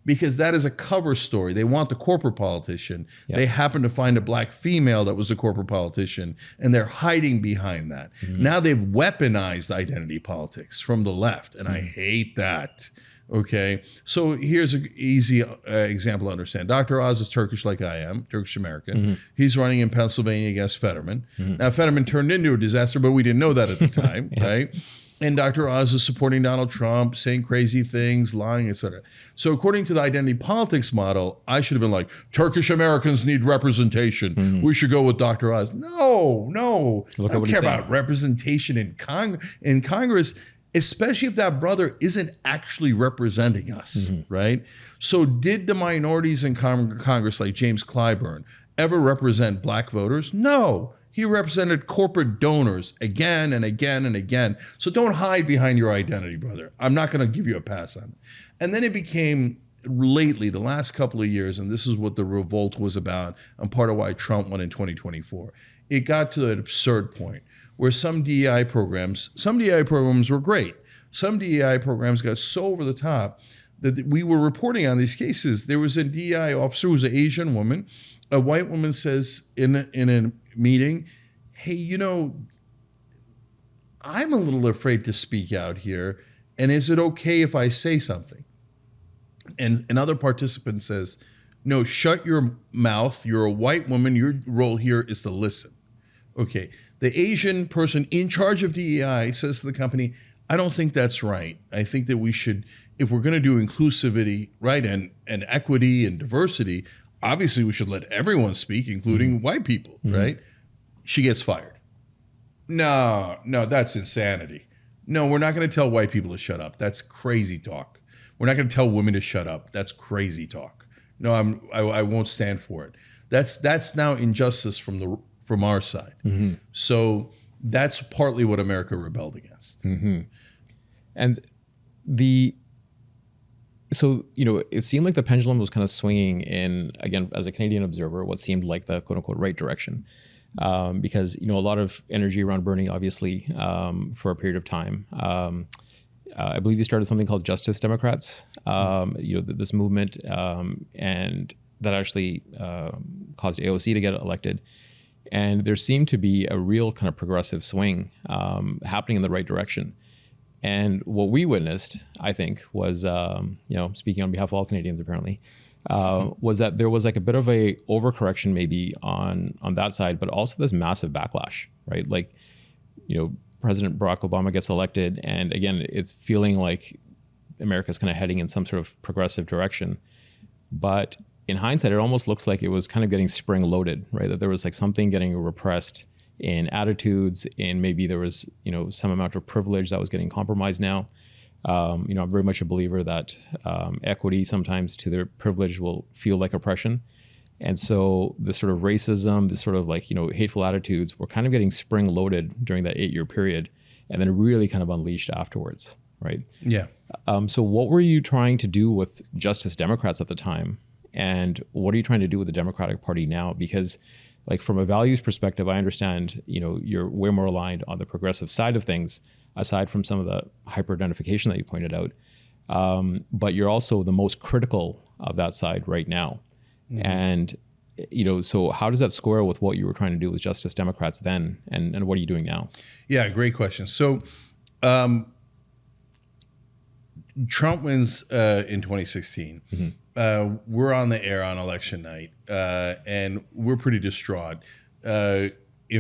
Because that is a cover story. They want the corporate politician. Yep. They happen to find a black female that was the corporate politician, and they're hiding behind that. Now they've weaponized identity politics from the left, and I hate that. Okay, so here's an easy example to understand. Dr. Oz is Turkish like I am, Turkish American. He's running in Pennsylvania against Fetterman. Now, Fetterman turned into a disaster, but we didn't know that at the time, right? And Dr. Oz is supporting Donald Trump, saying crazy things, lying, etc. So according to the identity politics model, I should have been like, Turkish Americans need representation. We should go with Dr. Oz. No. I don't care about representation in Congress, especially if that brother isn't actually representing us, right? So did the minorities in Congress like James Clyburn ever represent black voters? No. He represented corporate donors again and again and again. So don't hide behind your identity, brother. I'm not going to give you a pass on it. And then it became lately, the last couple of years, and this is what the revolt was about, and part of why Trump won in 2024. It got to an absurd point where some DEI programs were great. Some DEI programs got so over the top that we were reporting on these cases. There was a DEI officer who was an Asian woman. A white woman says in a meeting, hey, you know, I'm a little afraid to speak out here. And is it okay if I say something? And another participant says, no, shut your mouth. You're a white woman. Your role here is to listen. Okay. The Asian person in charge of DEI says to the company, I don't think that's right. I think that we should, if we're going to do inclusivity, right, and equity and diversity, obviously we should let everyone speak, including white people, right? She gets fired. No, that's insanity. No, we're not going to tell white people to shut up. That's crazy talk. We're not going to tell women to shut up. That's crazy talk. No, I won't stand for it. That's now injustice from our side. So that's partly what America rebelled against. And so, you know, it seemed like the pendulum was kind of swinging in, again, as a Canadian observer, what seemed like the quote unquote right direction. Because, you know, a lot of energy around Bernie, obviously, for a period of time. I believe you started something called Justice Democrats, you know, this movement, and that actually caused AOC to get elected. And there seemed to be a real kind of progressive swing happening in the right direction. And what we witnessed, I think, was, you know, speaking on behalf of all Canadians, apparently, was that there was like a bit of a overcorrection maybe on that side, but also this massive backlash, right? Like, you know, President Barack Obama gets elected, and again, it's feeling like America's kind of heading in some sort of progressive direction. But in hindsight, it almost looks like it was kind of getting spring loaded, right? That there was like something getting repressed in attitudes, and maybe there was, you know, some amount of privilege that was getting compromised now. You know, I'm very much a believer that equity sometimes to their privilege will feel like oppression. And so this sort of racism, this sort of like, you know, hateful attitudes were kind of getting spring loaded during that 8-year period, and then really kind of unleashed afterwards, right? Yeah. So what were you trying to do with Justice Democrats at the time? And what are you trying to do with the Democratic Party now? Because like from a values perspective, I understand, you know, you're way more aligned on the progressive side of things, aside from some of the hyper-identification that you pointed out. But you're also the most critical of that side right now. And, you know, so how does that square with what you were trying to do with Justice Democrats then? And what are you doing now? Yeah, great question. So Trump wins in 2016. We're on the air on election night, and we're pretty distraught. In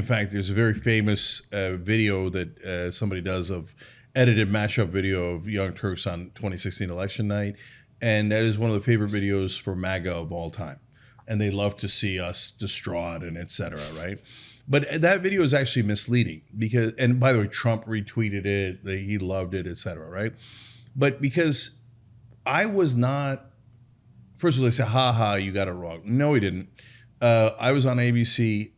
fact, there's a very famous video that somebody does of edited mashup video of Young Turks on 2016 election night. And that is one of the favorite videos for MAGA of all time. And they love to see us distraught and et cetera, right? But that video is actually misleading because, and by the way, Trump retweeted it, he loved it, et cetera, right? But because I was not, first of all, they said, ha, you got it wrong. No, he didn't. I was on ABC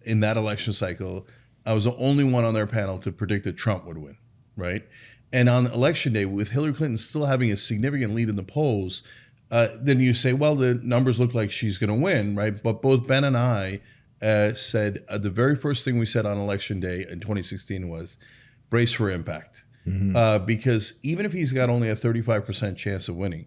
in that election cycle. I was the only one on their panel to predict that Trump would win, right? And on election day, with Hillary Clinton still having a significant lead in the polls, then you say, well, the numbers look like she's going to win, right? But both Ben and I said the very first thing we said on election day in 2016 was brace for impact. Because even if he's got only a 35% chance of winning,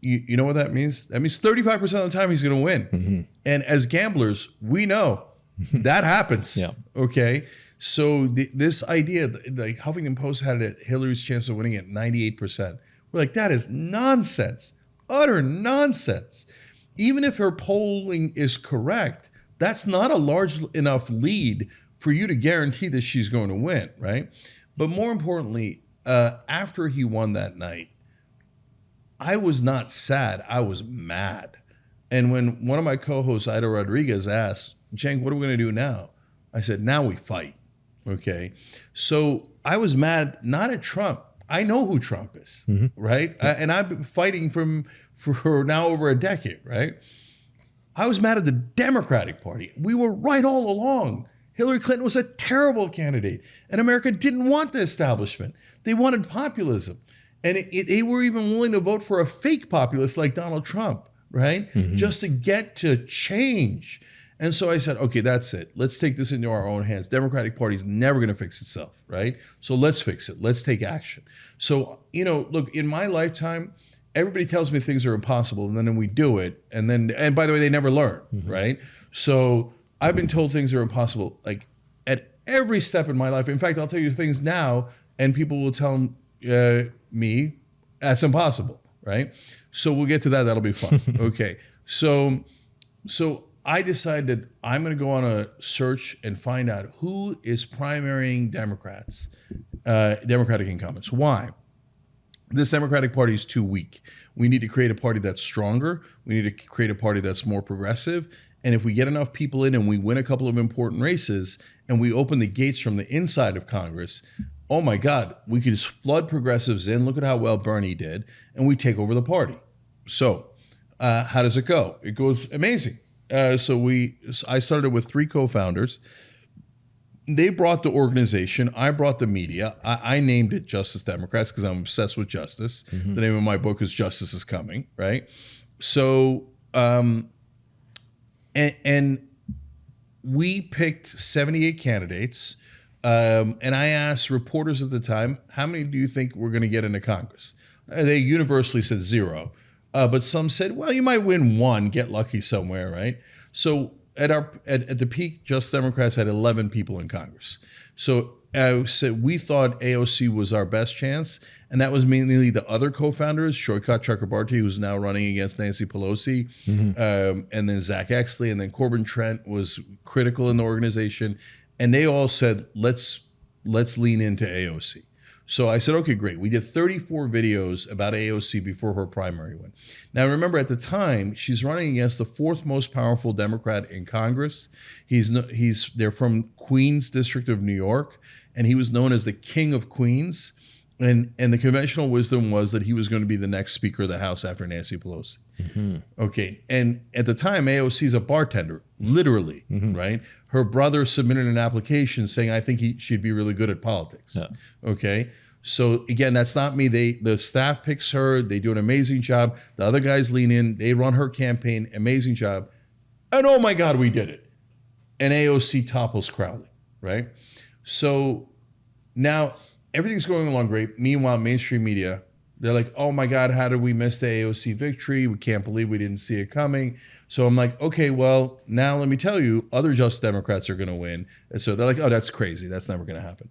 you know what that means? That means 35% of the time he's going to win. And as gamblers, we know that happens. Yeah. Okay. So this idea, like Huffington Post had Hillary's chance of winning at 98%. We're like, that is nonsense, utter nonsense. Even if her polling is correct, that's not a large enough lead for you to guarantee that she's going to win, right? But more importantly, after he won that night, I was not sad. I was mad. And when one of my co-hosts, Ida Rodriguez, asked, Cenk, what are we going to do now? I said, now we fight. Okay. So I was mad, not at Trump. I know who Trump is, right? And I've been fighting for now over a decade, right? I was mad at the Democratic Party. We were right all along. Hillary Clinton was a terrible candidate, and America didn't want the establishment. They wanted populism. And they were even willing to vote for a fake populist like Donald Trump, right? Just to get to change. And so I said, okay, that's it. Let's take this into our own hands. Democratic Party's never going to fix itself, right? So let's fix it. Let's take action. So, look, in my lifetime, everybody tells me things are impossible, and then we do it. And by the way, they never learn, right? So I've been told things are impossible, like at every step in my life. In fact, I'll tell you things now, and people will tell me that's impossible, right? So we'll get to that. That'll be fun. Okay. So I decided I'm going to go on a search and find out who is primarying Democratic incumbents. Why? This Democratic Party is too weak. We need to create a party that's stronger. We need to create a party that's more progressive. And if we get enough people in and we win a couple of important races and we open the gates from the inside of Congress, oh my God, we could just flood progressives in. Look at how well Bernie did. And we take over the party. So how does it go? It goes amazing. I started with 3 co-founders. They brought the organization. I brought the media. I named it Justice Democrats because I'm obsessed with justice. The name of my book is Justice is Coming, right? So, and we picked 78 candidates. And I asked reporters at the time, how many do you think we're going to get into Congress? They universally said 0. But some said, well, you might win 1, get lucky somewhere, right? So at the peak, Just Democrats had 11 people in Congress. So I said we thought AOC was our best chance, and that was mainly the other co-founders, Shoykat Chakrabarti, who's now running against Nancy Pelosi, and then Zach Exley, and then Corbin Trent was critical in the organization, and they all said let's lean into AOC. So I said, okay, great. We did 34 videos about AOC before her primary win. Now, remember, at the time, she's running against the 4th most powerful Democrat in Congress. They're from Queens District of New York, and he was known as the King of Queens. And the conventional wisdom was that he was going to be the next Speaker of the House after Nancy Pelosi. Okay, and at the time, AOC's a bartender, literally, right? Her brother submitted an application saying, I think she'd be really good at politics. Yeah. Okay, so again, that's not me. The staff picks her. They do an amazing job. The other guys lean in. They run her campaign. Amazing job. And oh my God, we did it. And AOC topples Crowley, right? So now everything's going along great. Meanwhile, mainstream media, they're like, oh my God, how did we miss the AOC victory? We can't believe we didn't see it coming. So I'm like, okay, well, now let me tell you, other Just Democrats are going to win. And so they're like, oh, that's crazy. That's never going to happen.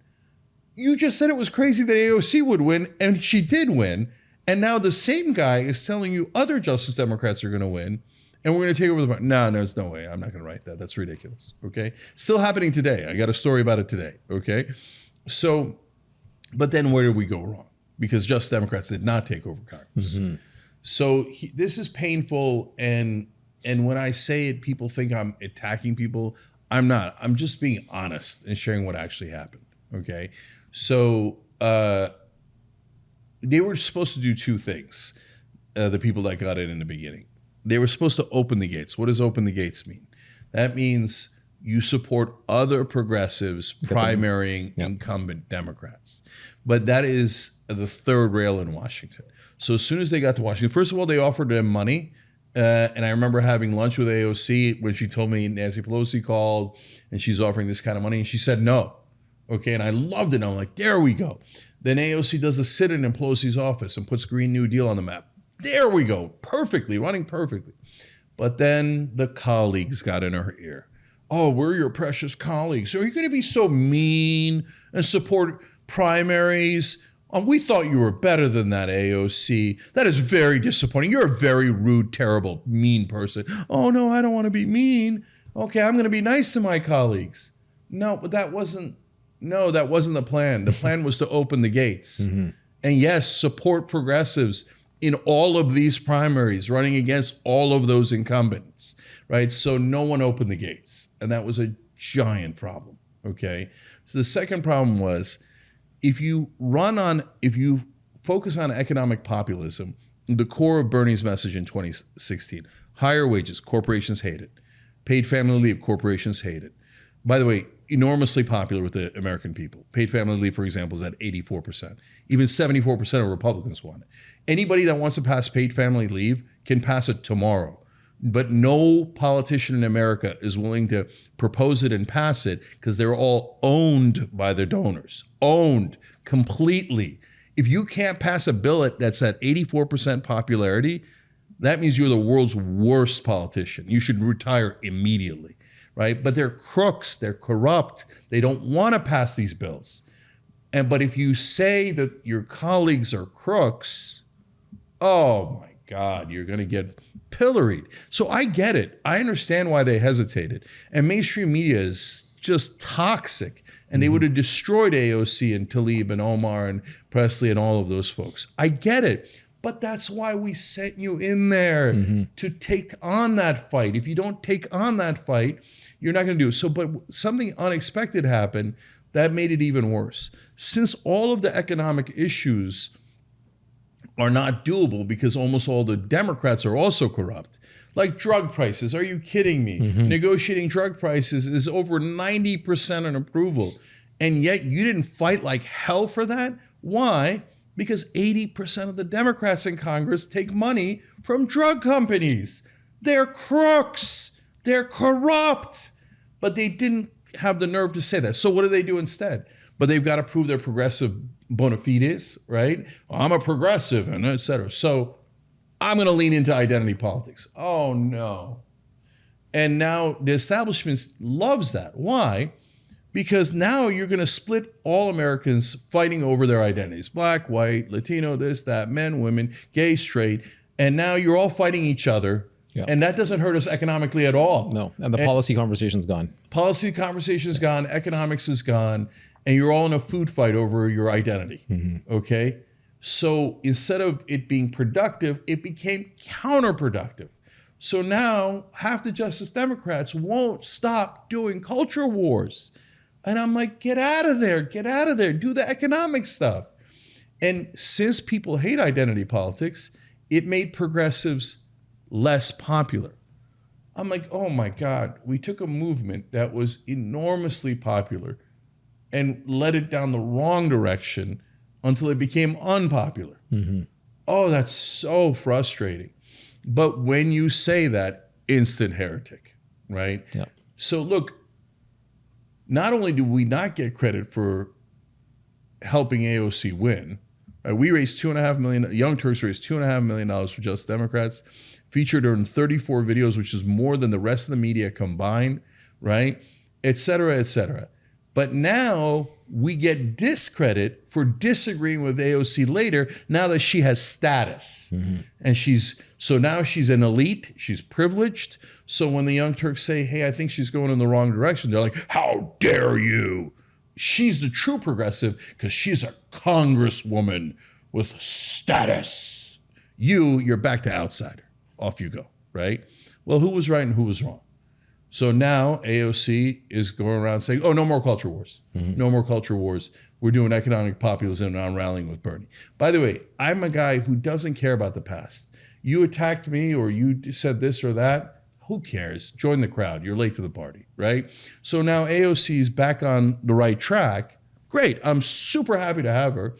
You just said it was crazy that AOC would win, and she did win. And now the same guy is telling you other Justice Democrats are going to win, and we're going to take over the party. No, there's no way. I'm not going to write that. That's ridiculous. Okay? Still happening today. I got a story about it today. Okay? So, but then where did we go wrong? Because Just Democrats did not take over Congress. So this is painful, and when I say it, people think I'm attacking people. I'm not. I'm just being honest and sharing what actually happened. Okay? So they were supposed to do 2 things, the people that got in the beginning. they were supposed to open the gates. What does open the gates mean? That means you support other progressives primarying incumbent Democrats. But that is the third rail in Washington. So as soon as they got to Washington, first of all, they offered them money. And I remember having lunch with AOC when she told me Nancy Pelosi called and she's offering this kind of money. And she said no. Okay, and I loved it. And I'm like, there we go. Then AOC does a sit-in in Pelosi's office and puts Green New Deal on the map. There we go. Perfectly, running perfectly. But then the colleagues got in her ear. Oh, we're your precious colleagues. Are you going to be so mean and support primaries? Oh, we thought you were better than that, AOC. That is very disappointing. You're a very rude, terrible, mean person. Oh, no, I don't want to be mean. Okay, I'm going to be nice to my colleagues. No, but that wasn't the plan. The plan was to open the gates. Mm-hmm. And yes, support progressives in all of these primaries, running against all of those incumbents, right? So no one opened the gates. And that was a giant problem, okay? So the second problem was, if you focus on economic populism, the core of Bernie's message in 2016, higher wages, corporations hate it. Paid family leave, corporations hate it. By the way, enormously popular with the American people. Paid family leave, for example, is at 84%. Even 74% of Republicans want it. Anybody that wants to pass paid family leave can pass it tomorrow. But no politician in America is willing to propose it and pass it because they're all owned by their donors. Owned completely. If you can't pass a bill that's at 84% popularity, that means you're the world's worst politician. You should retire immediately, right? But they're crooks. They're corrupt. They don't want to pass these bills. But if you say that your colleagues are crooks, oh my God, you're going to get pilloried. So I get it. I understand why they hesitated. And mainstream media is just toxic. And they would have destroyed AOC and Tlaib and Omar and Presley and all of those folks. I get it. But that's why we sent you in there to take on that fight. If you don't take on that fight, you're not going to do it. So, but something unexpected happened that made it even worse. Since all of the economic issues are not doable because almost all the Democrats are also corrupt. Like drug prices, are you kidding me? Negotiating drug prices is over 90% on approval. And yet you didn't fight like hell for that? Why? Because 80% of the Democrats in Congress take money from drug companies. They're crooks. They're corrupt. But they didn't have the nerve to say that. So what do they do instead? But they've got to prove their progressive bona fides, right? I'm a progressive, and et cetera. So I'm going to lean into identity politics. Oh, no. And now the establishment loves that. Why? Because now you're going to split all Americans fighting over their identities. Black, white, Latino, this, that, men, women, gay, straight. And now you're all fighting each other. Yeah. And that doesn't hurt us economically at all. No. And the policy conversation's gone. Policy conversation's gone. Economics is gone. And you're all in a food fight over your identity. Okay? So instead of it being productive, it became counterproductive. So now half the Justice Democrats won't stop doing culture wars. And I'm like, get out of there, do the economic stuff. And since people hate identity politics, it made progressives less popular. I'm like, oh my God, we took a movement that was enormously popular and led it down the wrong direction until it became unpopular. Oh, that's so frustrating. But when you say that, instant heretic, right? Yeah. So look, not only do we not get credit for helping AOC win, right? We raised $2.5 million. Young Turks raised $2.5 million for Just Democrats, featured her in 34 videos, which is more than the rest of the media combined, right? Et cetera, et cetera. But now we get discredit for disagreeing with AOC later, now that she has status. And now she's an elite, she's privileged. So when the Young Turks say, hey, I think she's going in the wrong direction, they're like, how dare you? She's the true progressive because she's a congresswoman with status. You're back to outsider. Off you go, right? Well, who was right and who was wrong? So now AOC is going around saying, oh, no more culture wars. No more culture wars. We're doing economic populism and I'm rallying with Bernie. By the way, I'm a guy who doesn't care about the past. You attacked me or you said this or that. Who cares? Join the crowd. You're late to the party, right? So now AOC is back on the right track. Great. I'm super happy to have her.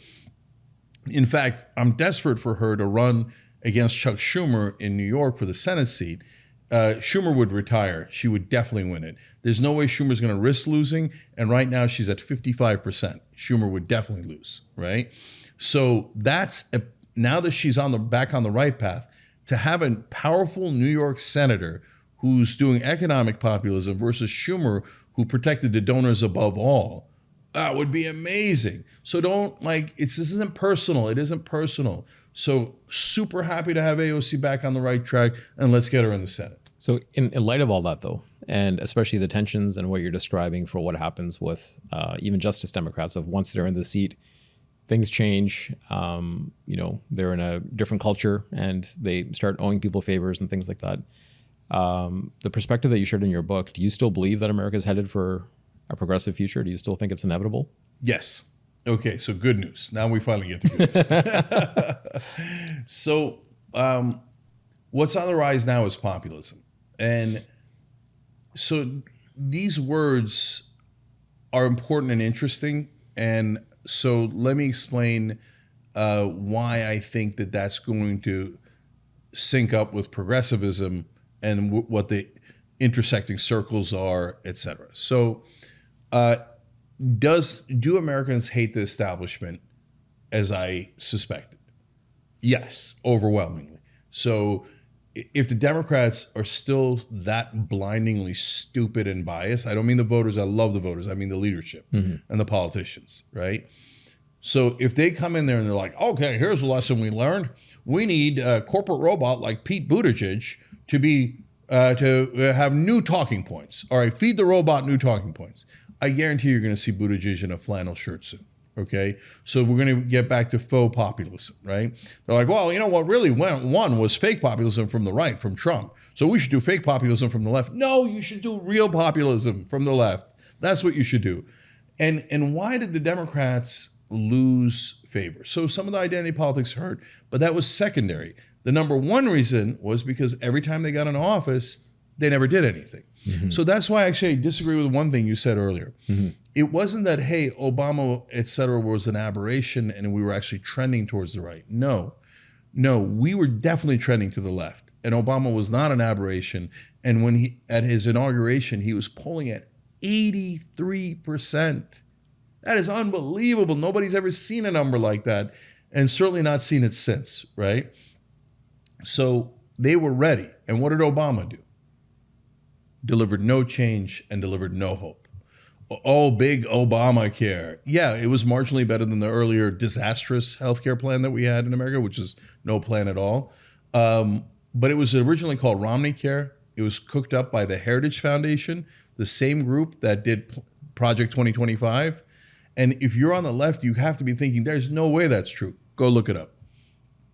In fact, I'm desperate for her to run against Chuck Schumer in New York for the Senate seat. Schumer would retire. She would definitely win it. There's no way Schumer's going to risk losing. And right now she's at 55%. Schumer would definitely lose, right? So now that she's back on the right path, to have a powerful New York senator who's doing economic populism versus Schumer, who protected the donors above all, would be amazing. So this isn't personal. It isn't personal. So super happy to have AOC back on the right track, and let's get her in the Senate. So in light of all that, though, and especially the tensions and what you're describing for what happens with even Justice Democrats, of once they're in the seat, things change. They're in a different culture and they start owing people favors and things like that. The perspective that you shared in your book, do you still believe that America is headed for a progressive future? Do you still think it's inevitable? Yes. Okay, so good news. Now we finally get to good news. So what's on the rise now is populism. And so these words are important and interesting. And so let me explain why I think that that's going to sync up with progressivism and what the intersecting circles are, et cetera. So do Americans hate the establishment as I suspected? Yes, overwhelmingly. So if the Democrats are still that blindingly stupid and biased, I don't mean the voters, I love the voters, I mean the leadership and the politicians, right? So if they come in there and they're like, okay, here's a lesson we learned. We need a corporate robot like Pete Buttigieg to have new talking points. All right, feed the robot new talking points. I guarantee you're going to see Buttigieg in a flannel shirt soon. Okay, so we're going to get back to faux populism, right? They're like, well, you know what really won was fake populism from the right, from Trump. So we should do fake populism from the left. No, you should do real populism from the left. That's what you should do. And why did the Democrats lose favor? So some of the identity politics hurt, but that was secondary. The number one reason was because every time they got into office, they never did anything. Mm-hmm. So that's why actually I disagree with one thing you said earlier. Mm-hmm. It wasn't that, hey, Obama, et cetera, was an aberration and we were actually trending towards the right. No, we were definitely trending to the left. And Obama was not an aberration. And when at his inauguration, he was polling at 83%. That is unbelievable. Nobody's ever seen a number like that, and certainly not seen it since, right? So they were ready. And what did Obama do? Delivered no change and delivered no hope. Oh, big Obamacare. Yeah, it was marginally better than the earlier disastrous healthcare plan that we had in America, which is no plan at all. But it was originally called Romney Care. It was cooked up by the Heritage Foundation, the same group that did Project 2025. And if you're on the left, you have to be thinking, there's no way that's true. Go look it up.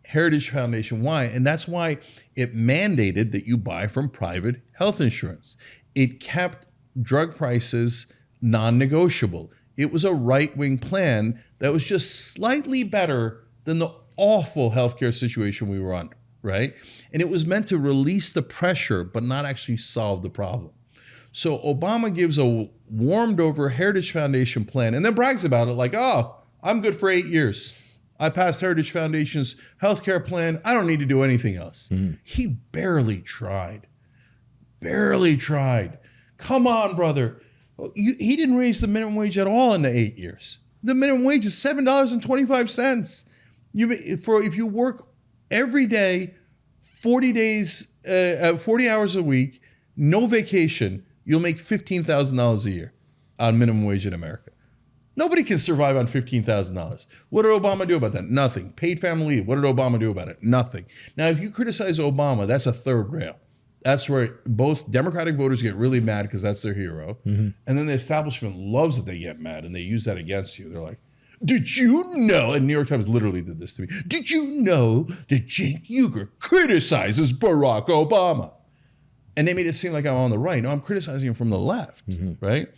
Heritage Foundation, why? And that's why it mandated that you buy from private health insurance. It kept drug prices non-negotiable. It was a right-wing plan that was just slightly better than the awful healthcare situation we were under, right? And it was meant to release the pressure, but not actually solve the problem. So Obama gives a warmed over Heritage Foundation plan and then brags about it like, oh, I'm good for 8 years. I passed Heritage Foundation's healthcare plan. I don't need to do anything else. Mm-hmm. He barely tried. Come on, brother. He didn't raise the minimum wage at all in the 8 years. The minimum wage is $7.25. If you work every day, 40 hours a week, no vacation, you'll make $15,000 a year on minimum wage in America. Nobody can survive on $15,000. What did Obama do about that? Nothing. Paid family leave. What did Obama do about it? Nothing. Now, if you criticize Obama, that's a third rail. That's where both Democratic voters get really mad because that's their hero. Mm-hmm. And then the establishment loves that they get mad and they use that against you. They're like, did you know, and New York Times literally did this to me, did you know that Cenk Uygur criticizes Barack Obama? And they made it seem like I'm on the right. No, I'm criticizing him from the left, mm-hmm. right?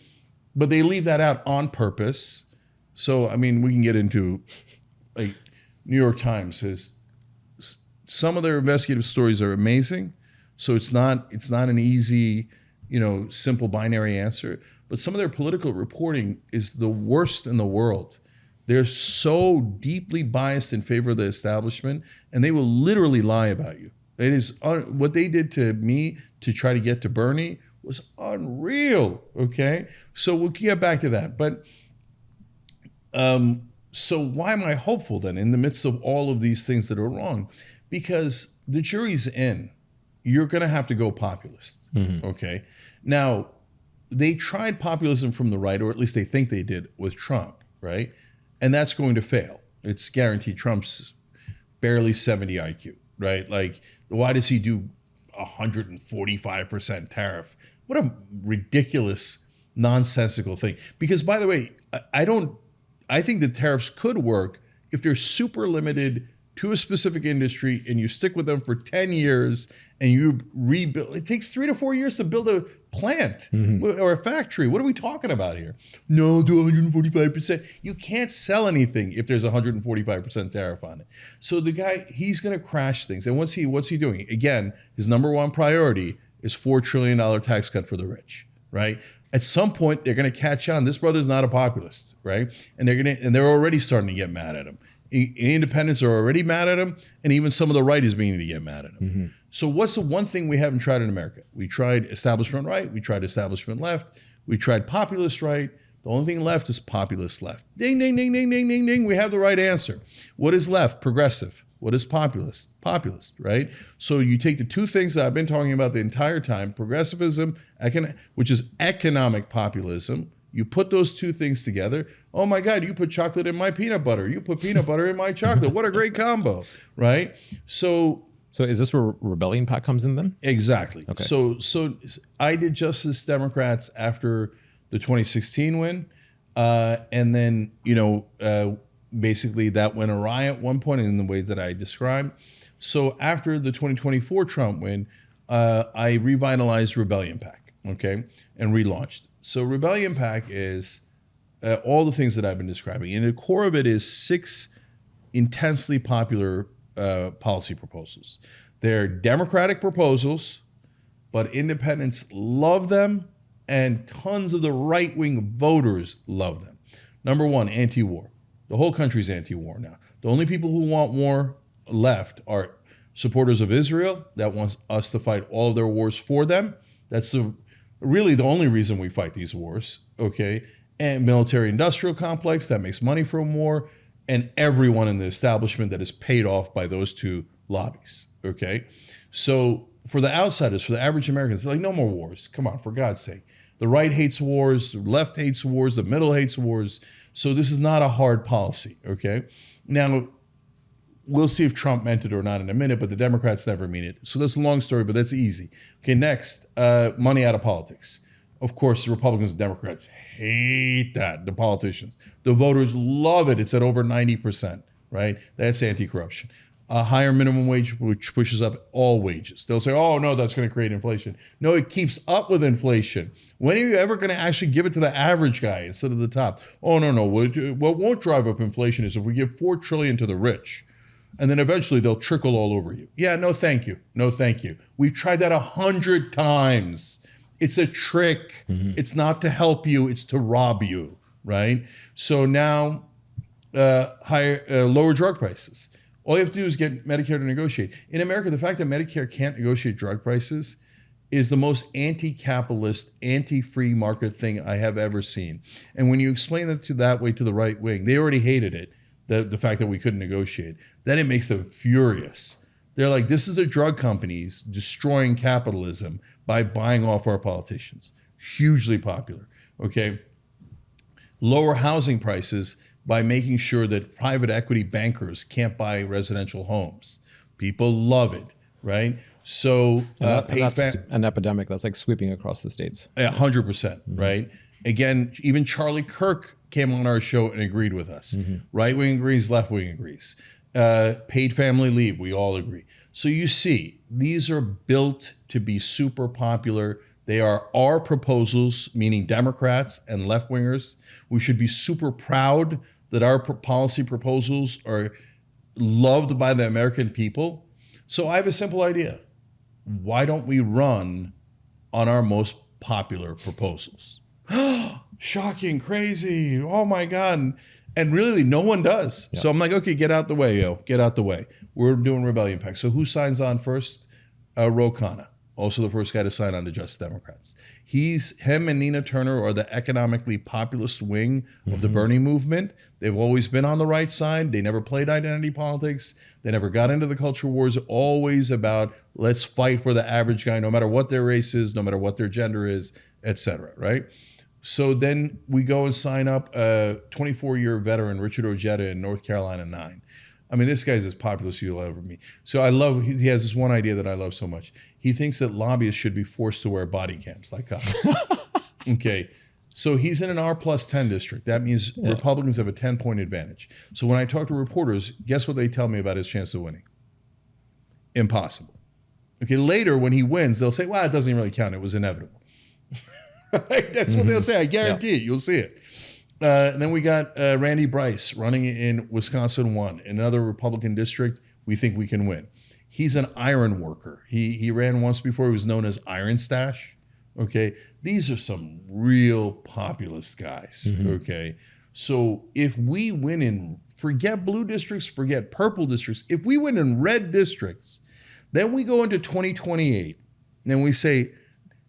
But they leave that out on purpose. So, I mean, we can get into, like, New York Times says, some of their investigative stories are amazing. So it's not an easy, simple binary answer. But some of their political reporting is the worst in the world. They're so deeply biased in favor of the establishment, and they will literally lie about you. It is what they did to me to try to get to Bernie was unreal. Okay, so we'll get back to that. But so why am I hopeful then in the midst of all of these things that are wrong? Because the jury's in. You're going to have to go populist. Okay, now they tried populism from the right, or at least they think they did with Trump, right? And that's going to fail. It's guaranteed. Trump's barely 70 IQ, right? Like, why does he do 145% tariff? What a ridiculous, nonsensical thing. Because, by the way, I think the tariffs could work if they're super limited to a specific industry and you stick with them for 10 years and you rebuild. It takes 3 to 4 years to build a plant or a factory. What are we talking about here? No, do 145%. You can't sell anything if there's 145% tariff on it. So the guy, he's going to crash things. And what's he doing? Again, his number one priority is $4 trillion tax cut for the rich, right? At some point, they're going to catch on. This brother's not a populist, right? And they're already starting to get mad at him. Independents are already mad at him, and even some of the right is beginning to get mad at him. So what's the one thing we haven't tried in America? We tried establishment right, we tried establishment left, we tried populist right. The only thing left is populist left. Ding, ding, ding, ding, ding, ding, ding. We have the right answer. What is left? Progressive. What is populist? Populist, right? So you take the two things that I've been talking about the entire time, progressivism, which is economic populism. You put those two things together. Oh my God, you put chocolate in my peanut butter. You put peanut butter in my chocolate. What a great combo, right? So is this where Rebellion PAC comes in then? Exactly. Okay. So I did Justice Democrats after the 2016 win. And then, basically that went awry at one point in the way that I described. So after the 2024 Trump win, I revitalized Rebellion PAC, okay, and relaunched. So Rebellion PAC is all the things that I've been describing. And the core of it is 6 intensely popular policy proposals. They're Democratic proposals, but independents love them, and tons of the right-wing voters love them. Number 1, anti-war. The whole country's anti-war now. The only people who want war left are supporters of Israel that wants us to fight all of their wars for them. That's really the only reason we fight these wars, okay? And military-industrial complex that makes money from war, and everyone in the establishment that is paid off by those two lobbies, okay? So for the outsiders, for the average Americans, they're like, no more wars. Come on, for God's sake. The right hates wars, the left hates wars, the middle hates wars. So this is not a hard policy, okay? Now, we'll see if Trump meant it or not in a minute, but the Democrats never mean it. So that's a long story, but that's easy. Okay, next, money out of politics. Of course, the Republicans and Democrats hate that, the politicians. The voters love it. It's at over 90%, right? That's anti-corruption. A higher minimum wage, which pushes up all wages. They'll say, oh, no, that's going to create inflation. No, it keeps up with inflation. When are you ever going to actually give it to the average guy instead of the top? Oh, no. What won't drive up inflation is if we give $4 trillion to the rich. And then eventually they'll trickle all over you. Yeah, no, thank you. No, thank you. We've tried that 100 times. It's a trick. It's not to help you. It's to rob you, right? So now lower drug prices. All you have to do is get Medicare to negotiate. In America, the fact that Medicare can't negotiate drug prices is the most anti-capitalist, anti-free market thing I have ever seen. And when you explain it that way to the right wing, they already hated it, the fact that we couldn't negotiate. Then it makes them furious. They're like, this is the drug companies destroying capitalism by buying off our politicians. Hugely popular, okay? Lower housing prices by making sure that private equity bankers can't buy residential homes. People love it, right? So that's an epidemic that's like sweeping across the states. 100%, right? Again, even Charlie Kirk came on our show and agreed with us. Right wing agrees, left wing agrees. Paid family leave, we all agree. So you see, these are built to be super popular. They are our proposals, meaning Democrats and left wingers. We should be super proud that our policy proposals are loved by the American people. So I have a simple idea. Why don't we run on our most popular proposals? Shocking, crazy, oh my God. And really, no one does. Yeah. So I'm like, okay, get out the way, yo. Get out the way. We're doing Rebellion Pact. So who signs on first? Ro Khanna, also the first guy to sign on to Just Democrats. Him and Nina Turner are the economically populist wing of the Bernie movement. They've always been on the right side. They never played identity politics. They never got into the culture wars. Always about let's fight for the average guy, no matter what their race is, no matter what their gender is, etc. Right? So then we go and sign up a 24-year veteran, Richard Ojeda in North Carolina 9. I mean, this guy's as populist as you'll ever meet. So I love, he has this one idea that I love so much. He thinks that lobbyists should be forced to wear body cams like cops. Okay. So he's in an R+10 district. That means Republicans have a 10-point advantage. So when I talk to reporters, guess what they tell me about his chance of winning? Impossible. Okay. Later, when he wins, they'll say, well, it doesn't really count. It was inevitable. Right? That's what they'll say. I guarantee it. You'll see it. And then we got Randy Bryce running in Wisconsin 1, in another Republican district. We think we can win. He's an iron worker. He ran once before. He was known as Iron Stash. Okay. These are some real populist guys. Okay. So if we win in, forget blue districts, forget purple districts. If we win in red districts, then we go into 2028 and we say,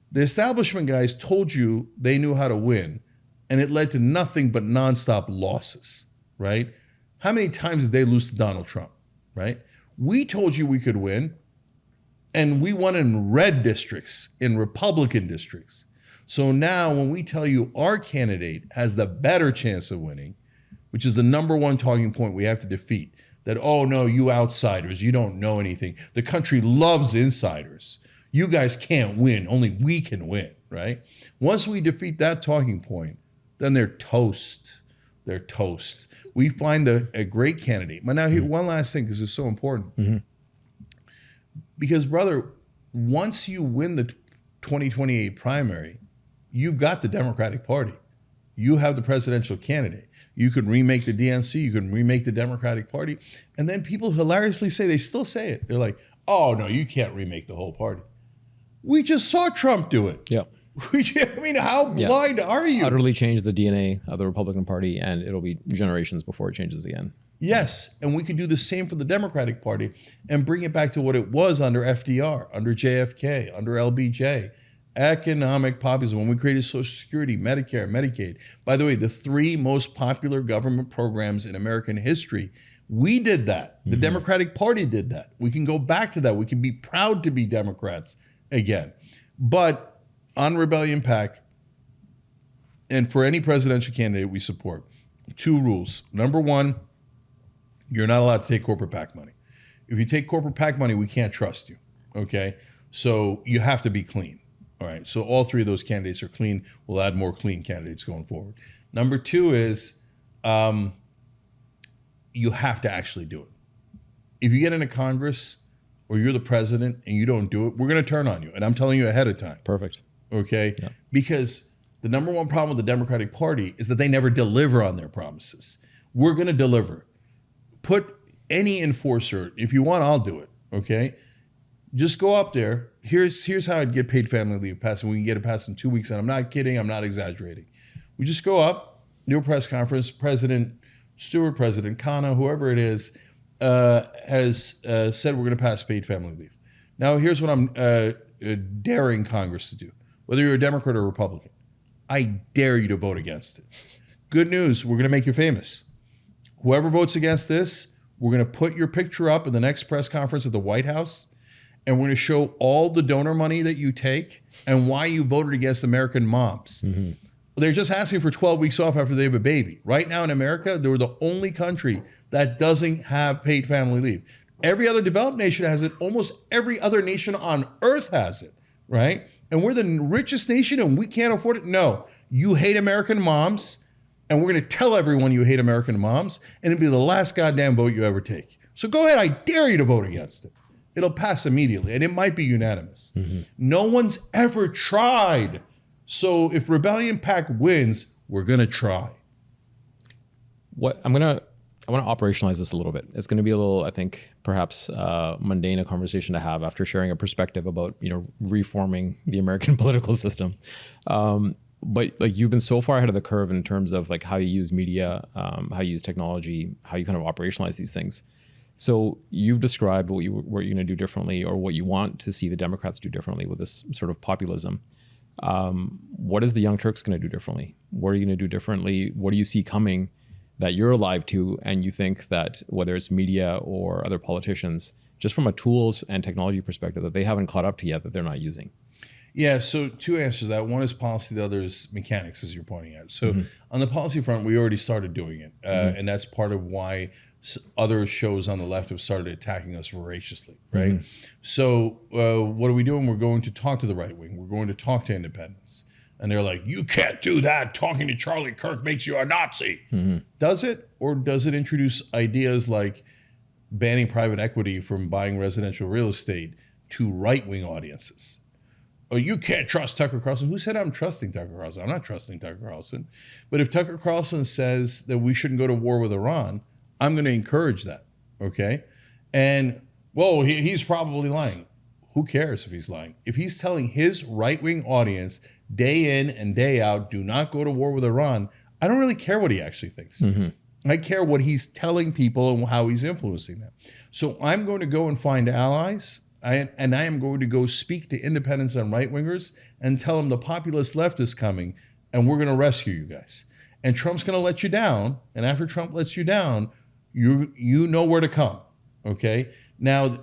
the establishment guys told you they knew how to win, and it led to nothing but nonstop losses, right? How many times did they lose to Donald Trump, right? We told you we could win, and we won in red districts, in Republican districts. So now when we tell you our candidate has the better chance of winning, which is the number one talking point we have to defeat, that, oh no, you outsiders, you don't know anything. The country loves insiders. You guys can't win. Only we can win, right? Once we defeat that talking point, then they're toast. They're toast. We find a great candidate. But now, here, one last thing, because it's so important. Because, brother, once you win the 2028 primary, you've got the Democratic Party. You have the presidential candidate. You could remake the DNC. You can remake the Democratic Party. And then people hilariously say, they still say it. They're like, oh, no, you can't remake the whole party. We just saw Trump do it. Yeah. I mean, how blind are you? Utterly change the DNA of the Republican Party, and it'll be generations before it changes again. Yes, and we could do the same for the Democratic Party and bring it back to what it was under FDR, under JFK, under LBJ. Economic populism. When we created Social Security, Medicare, Medicaid. By the way, the 3 most popular government programs in American history, we did that. The Democratic Party did that. We can go back to that. We can be proud to be Democrats again. But on Rebellion Pact, and for any presidential candidate we support, 2 rules. Number 1, you're not allowed to take corporate PAC money. If you take corporate PAC money, we can't trust you, okay? So you have to be clean, all right? So all 3 of those candidates are clean. We'll add more clean candidates going forward. Number 2 is you have to actually do it. If you get into Congress or you're the president and you don't do it, we're going to turn on you. And I'm telling you ahead of time. Perfect. Okay? Yeah. Because the number one problem with the Democratic Party is that they never deliver on their promises. We're going to deliver. Put any enforcer, if you want, I'll do it. Okay? Just go up there. Here's how I'd get paid family leave passed, and we can get it passed in 2 weeks. And I'm not kidding. I'm not exaggerating. We just go up, do a press conference. President Stewart, President Khanna, whoever it is, has said we're going to pass paid family leave. Now, here's what I'm daring Congress to do. Whether you're a Democrat or a Republican, I dare you to vote against it. Good news, we're going to make you famous. Whoever votes against this, we're going to put your picture up in the next press conference at the White House, and we're going to show all the donor money that you take and why you voted against American moms. They're just asking for 12 weeks off after they have a baby. Right now in America, we're the only country that doesn't have paid family leave. Every other developed nation has it. Almost every other nation on earth has it, right? And we're the richest nation and we can't afford it. No, you hate American moms, and we're going to tell everyone you hate American moms, and it'll be the last goddamn vote you ever take. So go ahead, I dare you to vote against it. It'll pass immediately, and it might be unanimous. No one's ever tried. So if Rebellion Pact wins, we're going to try. What I'm going to I want to operationalize this a little bit. It's going to be a little, I think, perhaps mundane a conversation to have after sharing a perspective about, reforming the American political system. But like you've been so far ahead of the curve in terms of like how you use media, how you use technology, how you kind of operationalize these things. So you've described what you're going to do differently, or what you want to see the Democrats do differently with this sort of populism. What is the Young Turks going to do differently? What are you going to do differently? What do you see coming that you're alive to, and you think that whether it's media or other politicians, just from a tools and technology perspective, that they haven't caught up to yet, that they're not using? Yeah, so two answers to that. One is policy, the other is mechanics, as you're pointing out. So on the policy front, we already started doing it. And that's part of why other shows on the left have started attacking us voraciously, right? So what are we doing? We're going to talk to the right wing. We're going to talk to independents. And they're like, you can't do that. Talking to Charlie Kirk makes you a Nazi. Does it? Or does it introduce ideas like banning private equity from buying residential real estate to right-wing audiences? Oh, you can't trust Tucker Carlson. Who said I'm trusting Tucker Carlson? I'm not trusting Tucker Carlson. But if Tucker Carlson says that we shouldn't go to war with Iran, I'm going to encourage that, okay? And, well, he's probably lying. Who cares if he's lying? If he's telling his right-wing audience day in and day out, do not go to war with Iran, I don't really care what he actually thinks. I care what he's telling people and how he's influencing them. So I'm going to go and find allies. I am going to go speak to independents and right-wingers and tell them the populist left is coming and we're going to rescue you guys. And Trump's going to let you down. And after Trump lets you down, you know where to come, okay? Now,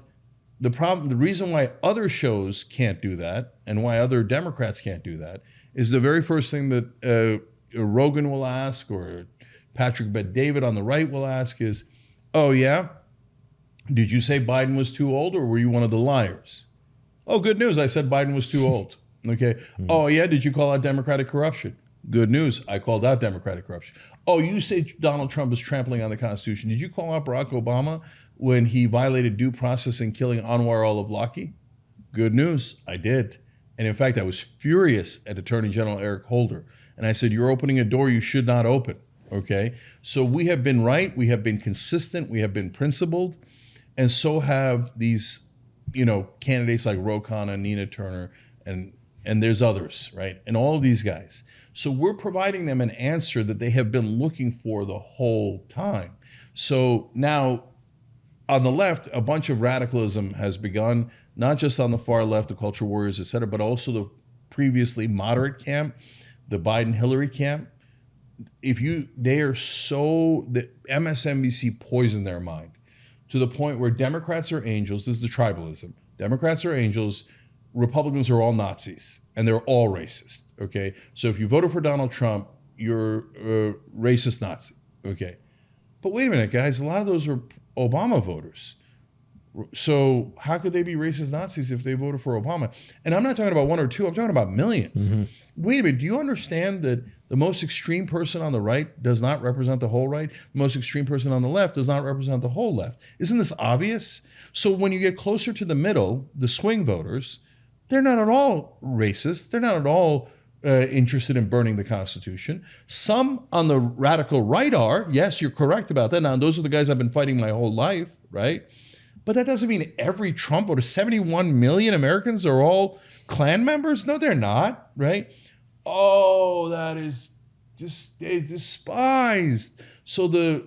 the reason why other shows can't do that and why other Democrats can't do that is the very first thing that Rogan will ask, or Patrick Bet-David on the right will ask is, oh yeah? Did you say Biden was too old, or were you one of the liars? Oh, good news. I said Biden was too old. Okay. Oh, yeah. Did you call out Democratic corruption? Good news. I called out Democratic corruption. Oh, you say Donald Trump is trampling on the Constitution. Did you call out Barack Obama when he violated due process in killing Anwar al-Awlaki? Good news. I did. And in fact, I was furious at Attorney General Eric Holder. And I said, you're opening a door you should not open. Okay. So we have been right. We have been consistent. We have been principled. And so have these, candidates like Ro Khanna, Nina Turner, and there's others, right? And all of these guys. So we're providing them an answer that they have been looking for the whole time. So now on the left, a bunch of radicalism has begun, not just on the far left, the culture warriors, et cetera, but also the previously moderate camp, the Biden-Hillary camp. The MSNBC poisoned their mind to the point where Democrats are angels. This is the tribalism. Democrats are angels. Republicans are all Nazis, and they're all racist, okay? So if you voted for Donald Trump, you're a racist Nazi, okay? But wait a minute, guys. A lot of those are Obama voters. So how could they be racist Nazis if they voted for Obama? And I'm not talking about one or two. I'm talking about millions. Wait a minute. Do you understand that the most extreme person on the right does not represent the whole right? The most extreme person on the left does not represent the whole left. Isn't this obvious? So when you get closer to the middle, the swing voters, they're not at all racist. They're not at all interested in burning the Constitution. Some on the radical right are. Yes, you're correct about that. Now, those are the guys I've been fighting my whole life, right? But that doesn't mean every Trump voter, 71 million Americans are all Klan members. No, they're not, right? Oh, that is just despised. So the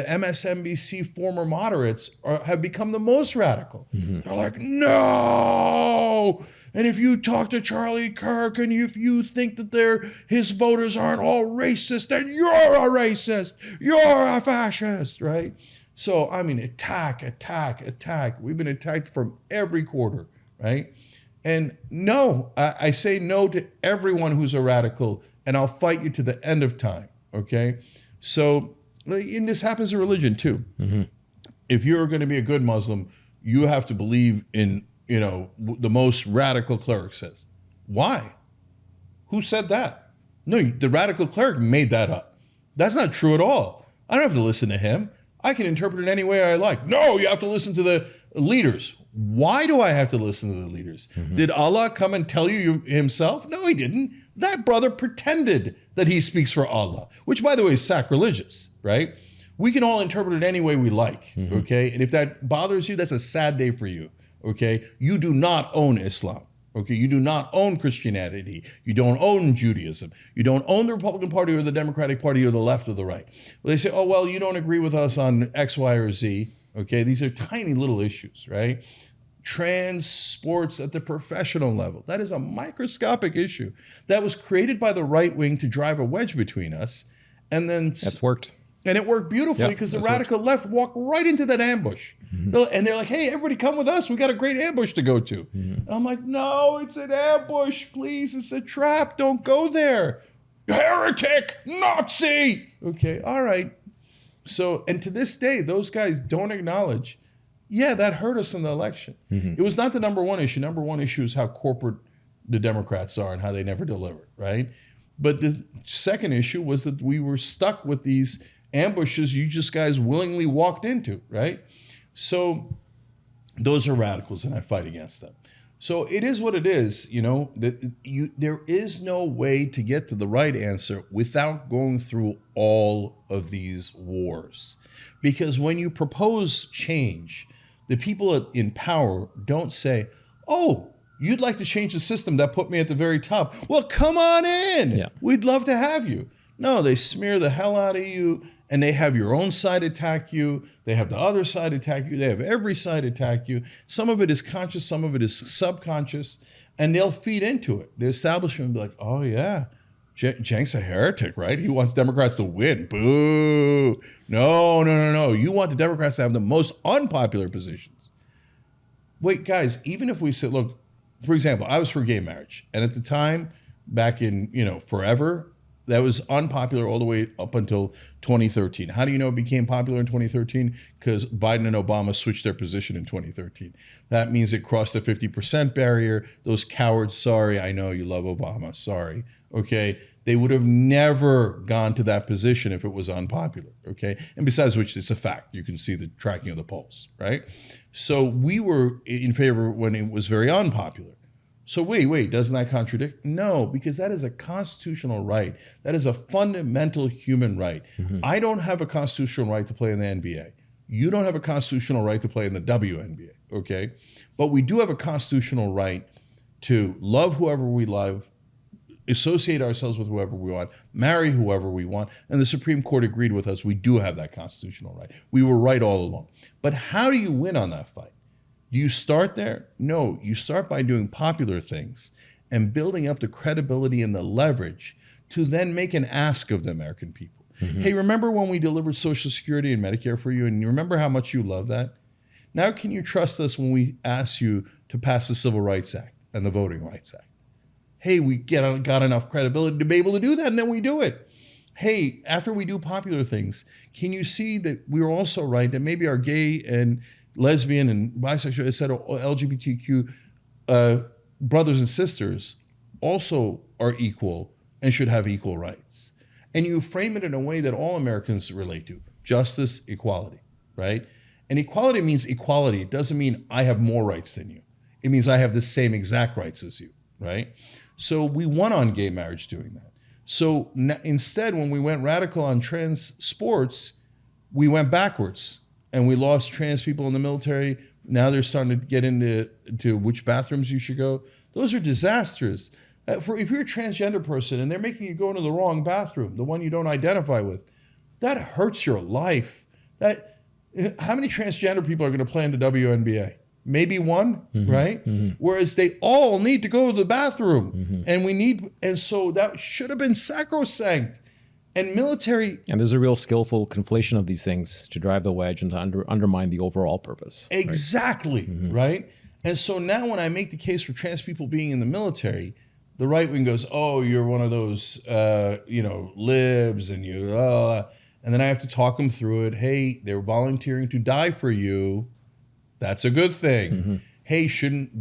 MSNBC former moderates have become the most radical. They're like, no. And if you talk to Charlie Kirk and if you think that his voters aren't all racist, then you're a racist. You're a fascist, right? So, I mean, attack. We've been attacked from every quarter, right? And no, I say no to everyone who's a radical, and I'll fight you to the end of time, okay? So, and this happens in religion too. If you're going to be a good Muslim, you have to believe in, the most radical cleric says. Why? Who said that? No, the radical cleric made that up. That's not true at all. I don't have to listen to him. I can interpret it any way I like. No, you have to listen to the leaders. Why do I have to listen to the leaders? Did Allah come and tell you himself? No, he didn't. That brother pretended that he speaks for Allah, which, by the way, is sacrilegious, right? We can all interpret it any way we like, okay? And if that bothers you, that's a sad day for you, okay? You do not own Islam, okay? You do not own Christianity. You don't own Judaism. You don't own the Republican Party or the Democratic Party or the left or the right. Well, they say, oh, well, you don't agree with us on X, Y, or Z, okay? These are tiny little issues, right? Trans sports at the professional level. That is a microscopic issue that was created by the right wing to drive a wedge between us. And then That's worked. And it worked beautifully because the radical left walked right into that ambush. And they're like, hey, everybody come with us. We got a great ambush to go to. And I'm like, no, it's an ambush. Please, it's a trap. Don't go there. Heretic, Nazi. Okay, all right. So, and to this day, those guys don't acknowledge, yeah, that hurt us in the election. It was not the number one issue. Number one issue is how corporate the Democrats are and how they never deliver, right? But the second issue was that we were stuck with these ambushes you just guys willingly walked into, right? So those are radicals and I fight against them. So it is what it is, you know, there is no way to get to the right answer without going through all of these wars. Because when you propose change, the people in power don't say, oh, you'd like to change the system that put me at the very top. Well, come on in. Yeah. We'd love to have you. No, they smear the hell out of you and they have your own side attack you. They have the other side attack you. They have every side attack you. Some of it is conscious, some of it is subconscious, and they'll feed into it. The establishment will be like, oh yeah, Cenk's a heretic, right? He wants Democrats to win. Boo. No. You want the Democrats to have the most unpopular positions. Wait, guys, even if we said, look, for example, I was for gay marriage. And at the time, back in, forever, that was unpopular all the way up until 2013. How do you know it became popular in 2013? Because Biden and Obama switched their position in 2013. That means it crossed the 50% barrier. Those cowards, sorry, I know you love Obama, sorry, okay? They would have never gone to that position if it was unpopular, okay? And besides which, it's a fact. You can see the tracking of the polls, right? So we were in favor when it was very unpopular. So wait, doesn't that contradict? No, because that is a constitutional right. That is a fundamental human right. I don't have a constitutional right to play in the NBA. You don't have a constitutional right to play in the WNBA, okay? But we do have a constitutional right to love whoever we love, associate ourselves with whoever we want, marry whoever we want, and the Supreme Court agreed with us. We do have that constitutional right. We were right all along. But how do you win on that fight? Do you start there? No, you start by doing popular things and building up the credibility and the leverage to then make an ask of the American people. Hey, remember when we delivered Social Security and Medicare for you, and you remember how much you love that? Now can you trust us when we ask you to pass the Civil Rights Act and the Voting Rights Act? Hey, we got enough credibility to be able to do that, and then we do it. Hey, after we do popular things, can you see that we're also right that maybe our gay and lesbian and bisexual, et cetera, LGBTQ brothers and sisters also are equal and should have equal rights? And you frame it in a way that all Americans relate to. Justice, equality, right? And equality means equality. It doesn't mean I have more rights than you. It means I have the same exact rights as you, right? So we won on gay marriage doing that. So instead, when we went radical on trans sports, we went backwards. And we lost trans people in the military. Now they're starting to get into which bathrooms you should go. Those are disasters. If you're a transgender person and they're making you go into the wrong bathroom, the one you don't identify with, that hurts your life. How many transgender people are going to play in the WNBA? Maybe one, right? Whereas they all need to go to the bathroom. And so that should have been sacrosanct. And military... And there's a real skillful conflation of these things to drive the wedge and to undermine the overall purpose. Exactly, right? And so now when I make the case for trans people being in the military, the right wing goes, oh, you're one of those, libs and you... And then I have to talk them through it. Hey, they're volunteering to die for you. That's a good thing. Hey,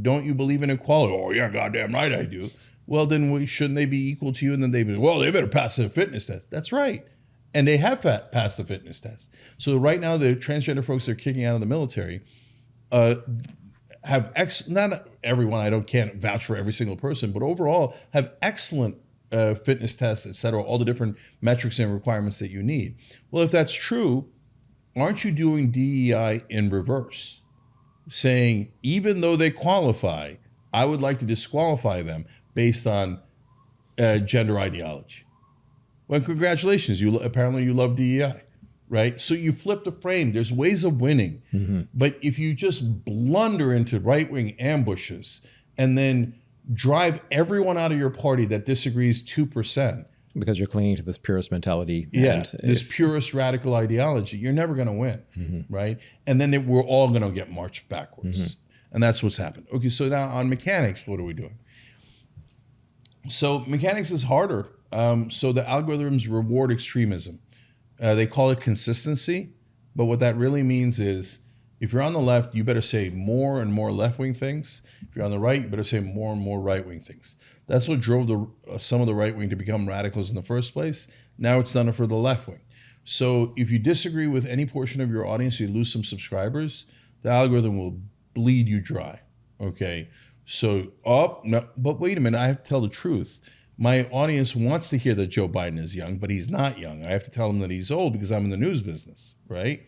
don't you believe in equality? Oh, yeah, goddamn right I do. Well, then shouldn't they be equal to you? And then they better pass the fitness test. That's right. And they have passed the fitness test. So right now, the transgender folks they're kicking out of the military have not everyone, can't vouch for every single person, but overall have excellent fitness tests, et cetera, all the different metrics and requirements that you need. Well, if that's true, aren't you doing DEI in reverse? Saying, even though they qualify, I would like to disqualify them based on gender ideology. Well, congratulations. Apparently you love DEI, right? So you flip the frame. There's ways of winning. Mm-hmm. But if you just blunder into right-wing ambushes and then drive everyone out of your party that disagrees 2%. Because you're clinging to this purist mentality. Yeah, this purist radical ideology. You're never going to win, right? And then we're all going to get marched backwards. And that's what's happened. Okay, so now on mechanics, what are we doing? So mechanics is harder. So the algorithms reward extremism. They call it consistency. But what that really means is if you're on the left, you better say more and more left-wing things. If you're on the right, you better say more and more right-wing things. That's what drove some of the right-wing to become radicals in the first place. Now it's done it for the left-wing. So if you disagree with any portion of your audience, you lose some subscribers, the algorithm will bleed you dry, okay? So, no, but wait a minute, I have to tell the truth. My audience wants to hear that Joe Biden is young, but he's not young. I have to tell him that he's old because I'm in the news business, right?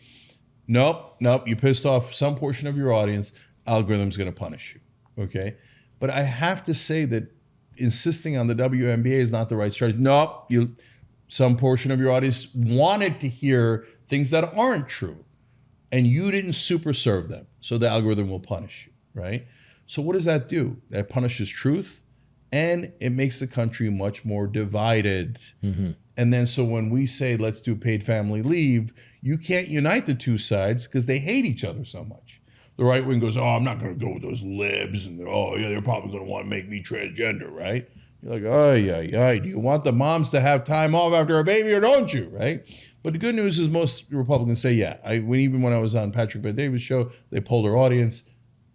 Nope, you pissed off some portion of your audience, algorithm's gonna punish you, okay? But I have to say that insisting on the WNBA is not the right strategy. Nope, some portion of your audience wanted to hear things that aren't true, and you didn't super serve them, so the algorithm will punish you, right? So what does that do? That punishes truth, and it makes the country much more divided. And then so when we say, let's do paid family leave, you can't unite the two sides because they hate each other so much. The right wing goes, oh, I'm not going to go with those libs. And they're probably going to want to make me transgender, right? You're like, do you want the moms to have time off after a baby or don't you, right? But the good news is most Republicans say, yeah. Even when I was on Patrick Bet-David's show, they polled their audience.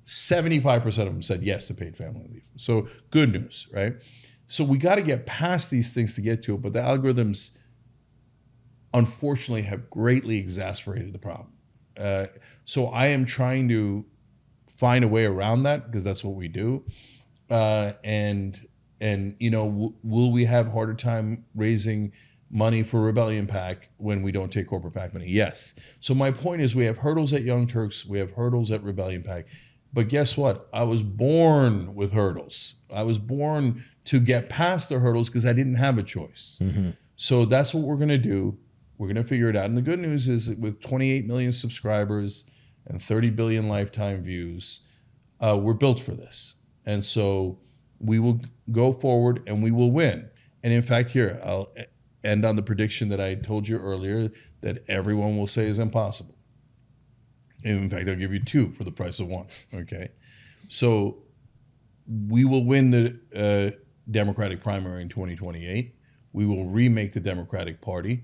75% of them said yes to paid family leave. So good news, right? So we got to get past these things to get to it, but the algorithms, unfortunately, have greatly exasperated the problem. So I am trying to find a way around that because that's what we do. And will we have harder time raising money for Rebellion PAC when we don't take corporate PAC money? Yes. So my point is we have hurdles at Young Turks, we have hurdles at Rebellion PAC. But guess what? I was born with hurdles. I was born to get past the hurdles because I didn't have a choice. So that's what we're going to do. We're going to figure it out. And the good news is that with 28 million subscribers and 30 billion lifetime views, we're built for this. And so we will go forward and we will win. And in fact, here, I'll end on the prediction that I told you earlier that everyone will say is impossible. And in fact, I'll give you two for the price of one, okay? So we will win the Democratic primary in 2028. We will remake the Democratic Party,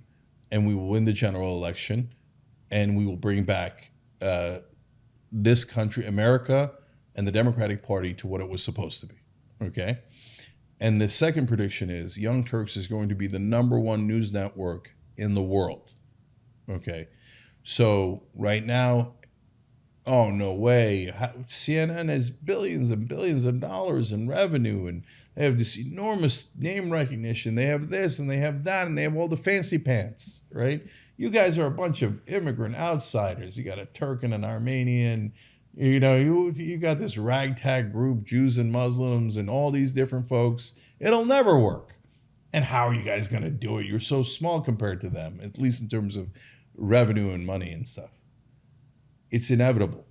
and we will win the general election, and we will bring back this country, America, and the Democratic Party to what it was supposed to be, okay? And the second prediction is Young Turks is going to be the #1 news network in the world, okay? So right now, oh, no way. CNN has billions and billions of dollars in revenue, and they have this enormous name recognition. They have this and they have that, and they have all the fancy pants, right? You guys are a bunch of immigrant outsiders. You got a Turk and an Armenian. You got this ragtag group, Jews and Muslims and all these different folks. It'll never work. And how are you guys going to do it? You're so small compared to them, at least in terms of revenue and money and stuff. It's inevitable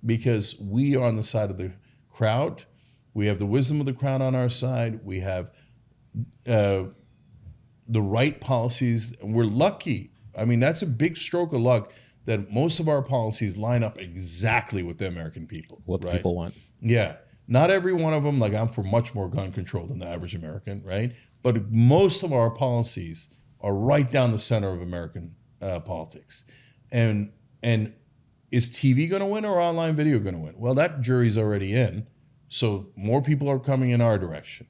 because we are on the side of the crowd. We have the wisdom of the crowd on our side. We have the right policies. We're lucky. I mean, that's a big stroke of luck that most of our policies line up exactly with the American people. What the people want. Yeah. Not every one of them, like I'm for much more gun control than the average American, right? But most of our policies are right down the center of American politics. And is TV going to win or online video going to win? Well, that jury's already in. So more people are coming in our direction.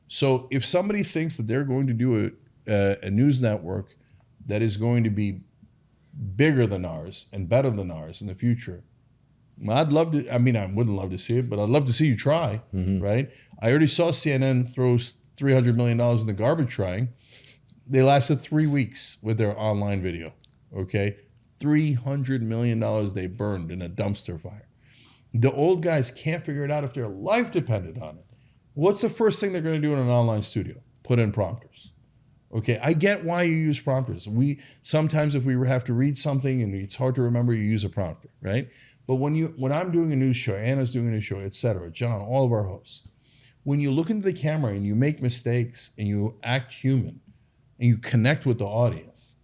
So if somebody thinks that they're going to do a news network that is going to be bigger than ours and better than ours in the future, I'd love to. I mean, I wouldn't love to see it, but I'd love to see you try, right? I already saw CNN throw $300 million in the garbage trying. They lasted 3 weeks with their online video, okay? $300 million they burned in a dumpster fire. The old guys can't figure it out if their life depended on it. What's the first thing they're going to do in an online studio? Put in prompters. Okay, I get why you use prompters. We sometimes, if we have to read something and it's hard to remember, you use a prompter, right? But when I'm doing a news show, Anna's doing a news show, etc., John, all of our hosts, when you look into the camera and you make mistakes and you act human and you connect with the audience,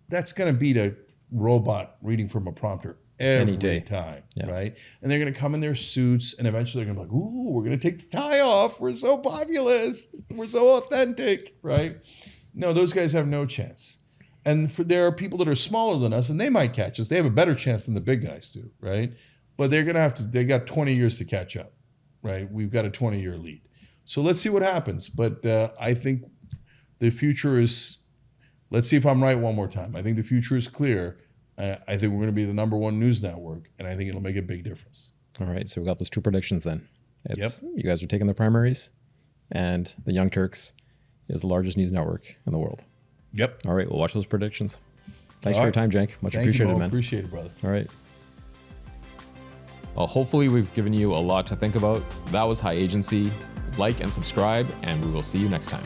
that's going to beat a robot reading from a prompter every time, right? And they're going to come in their suits and eventually they're going to be like, ooh, we're going to take the tie off. We're so populist. We're so authentic, right? No, those guys have no chance. And there are people that are smaller than us and they might catch us. They have a better chance than the big guys do, right? But they're going to have to, they got 20 years to catch up, right? We've got a 20-year lead. So let's see what happens. But I think the future is, let's see if I'm right one more time. I think the future is clear. I think we're going to be the #1 news network, and I think it'll make a big difference. All right, so we got those 2 predictions then. You guys are taking the primaries, and the Young Turks is the largest news network in the world. Yep. All right, we'll watch those predictions. Thanks for your time, Cenk. Much appreciated, man. Appreciate it, brother. All right. Well, hopefully we've given you a lot to think about. That was High Agency. Like and subscribe, and we will see you next time.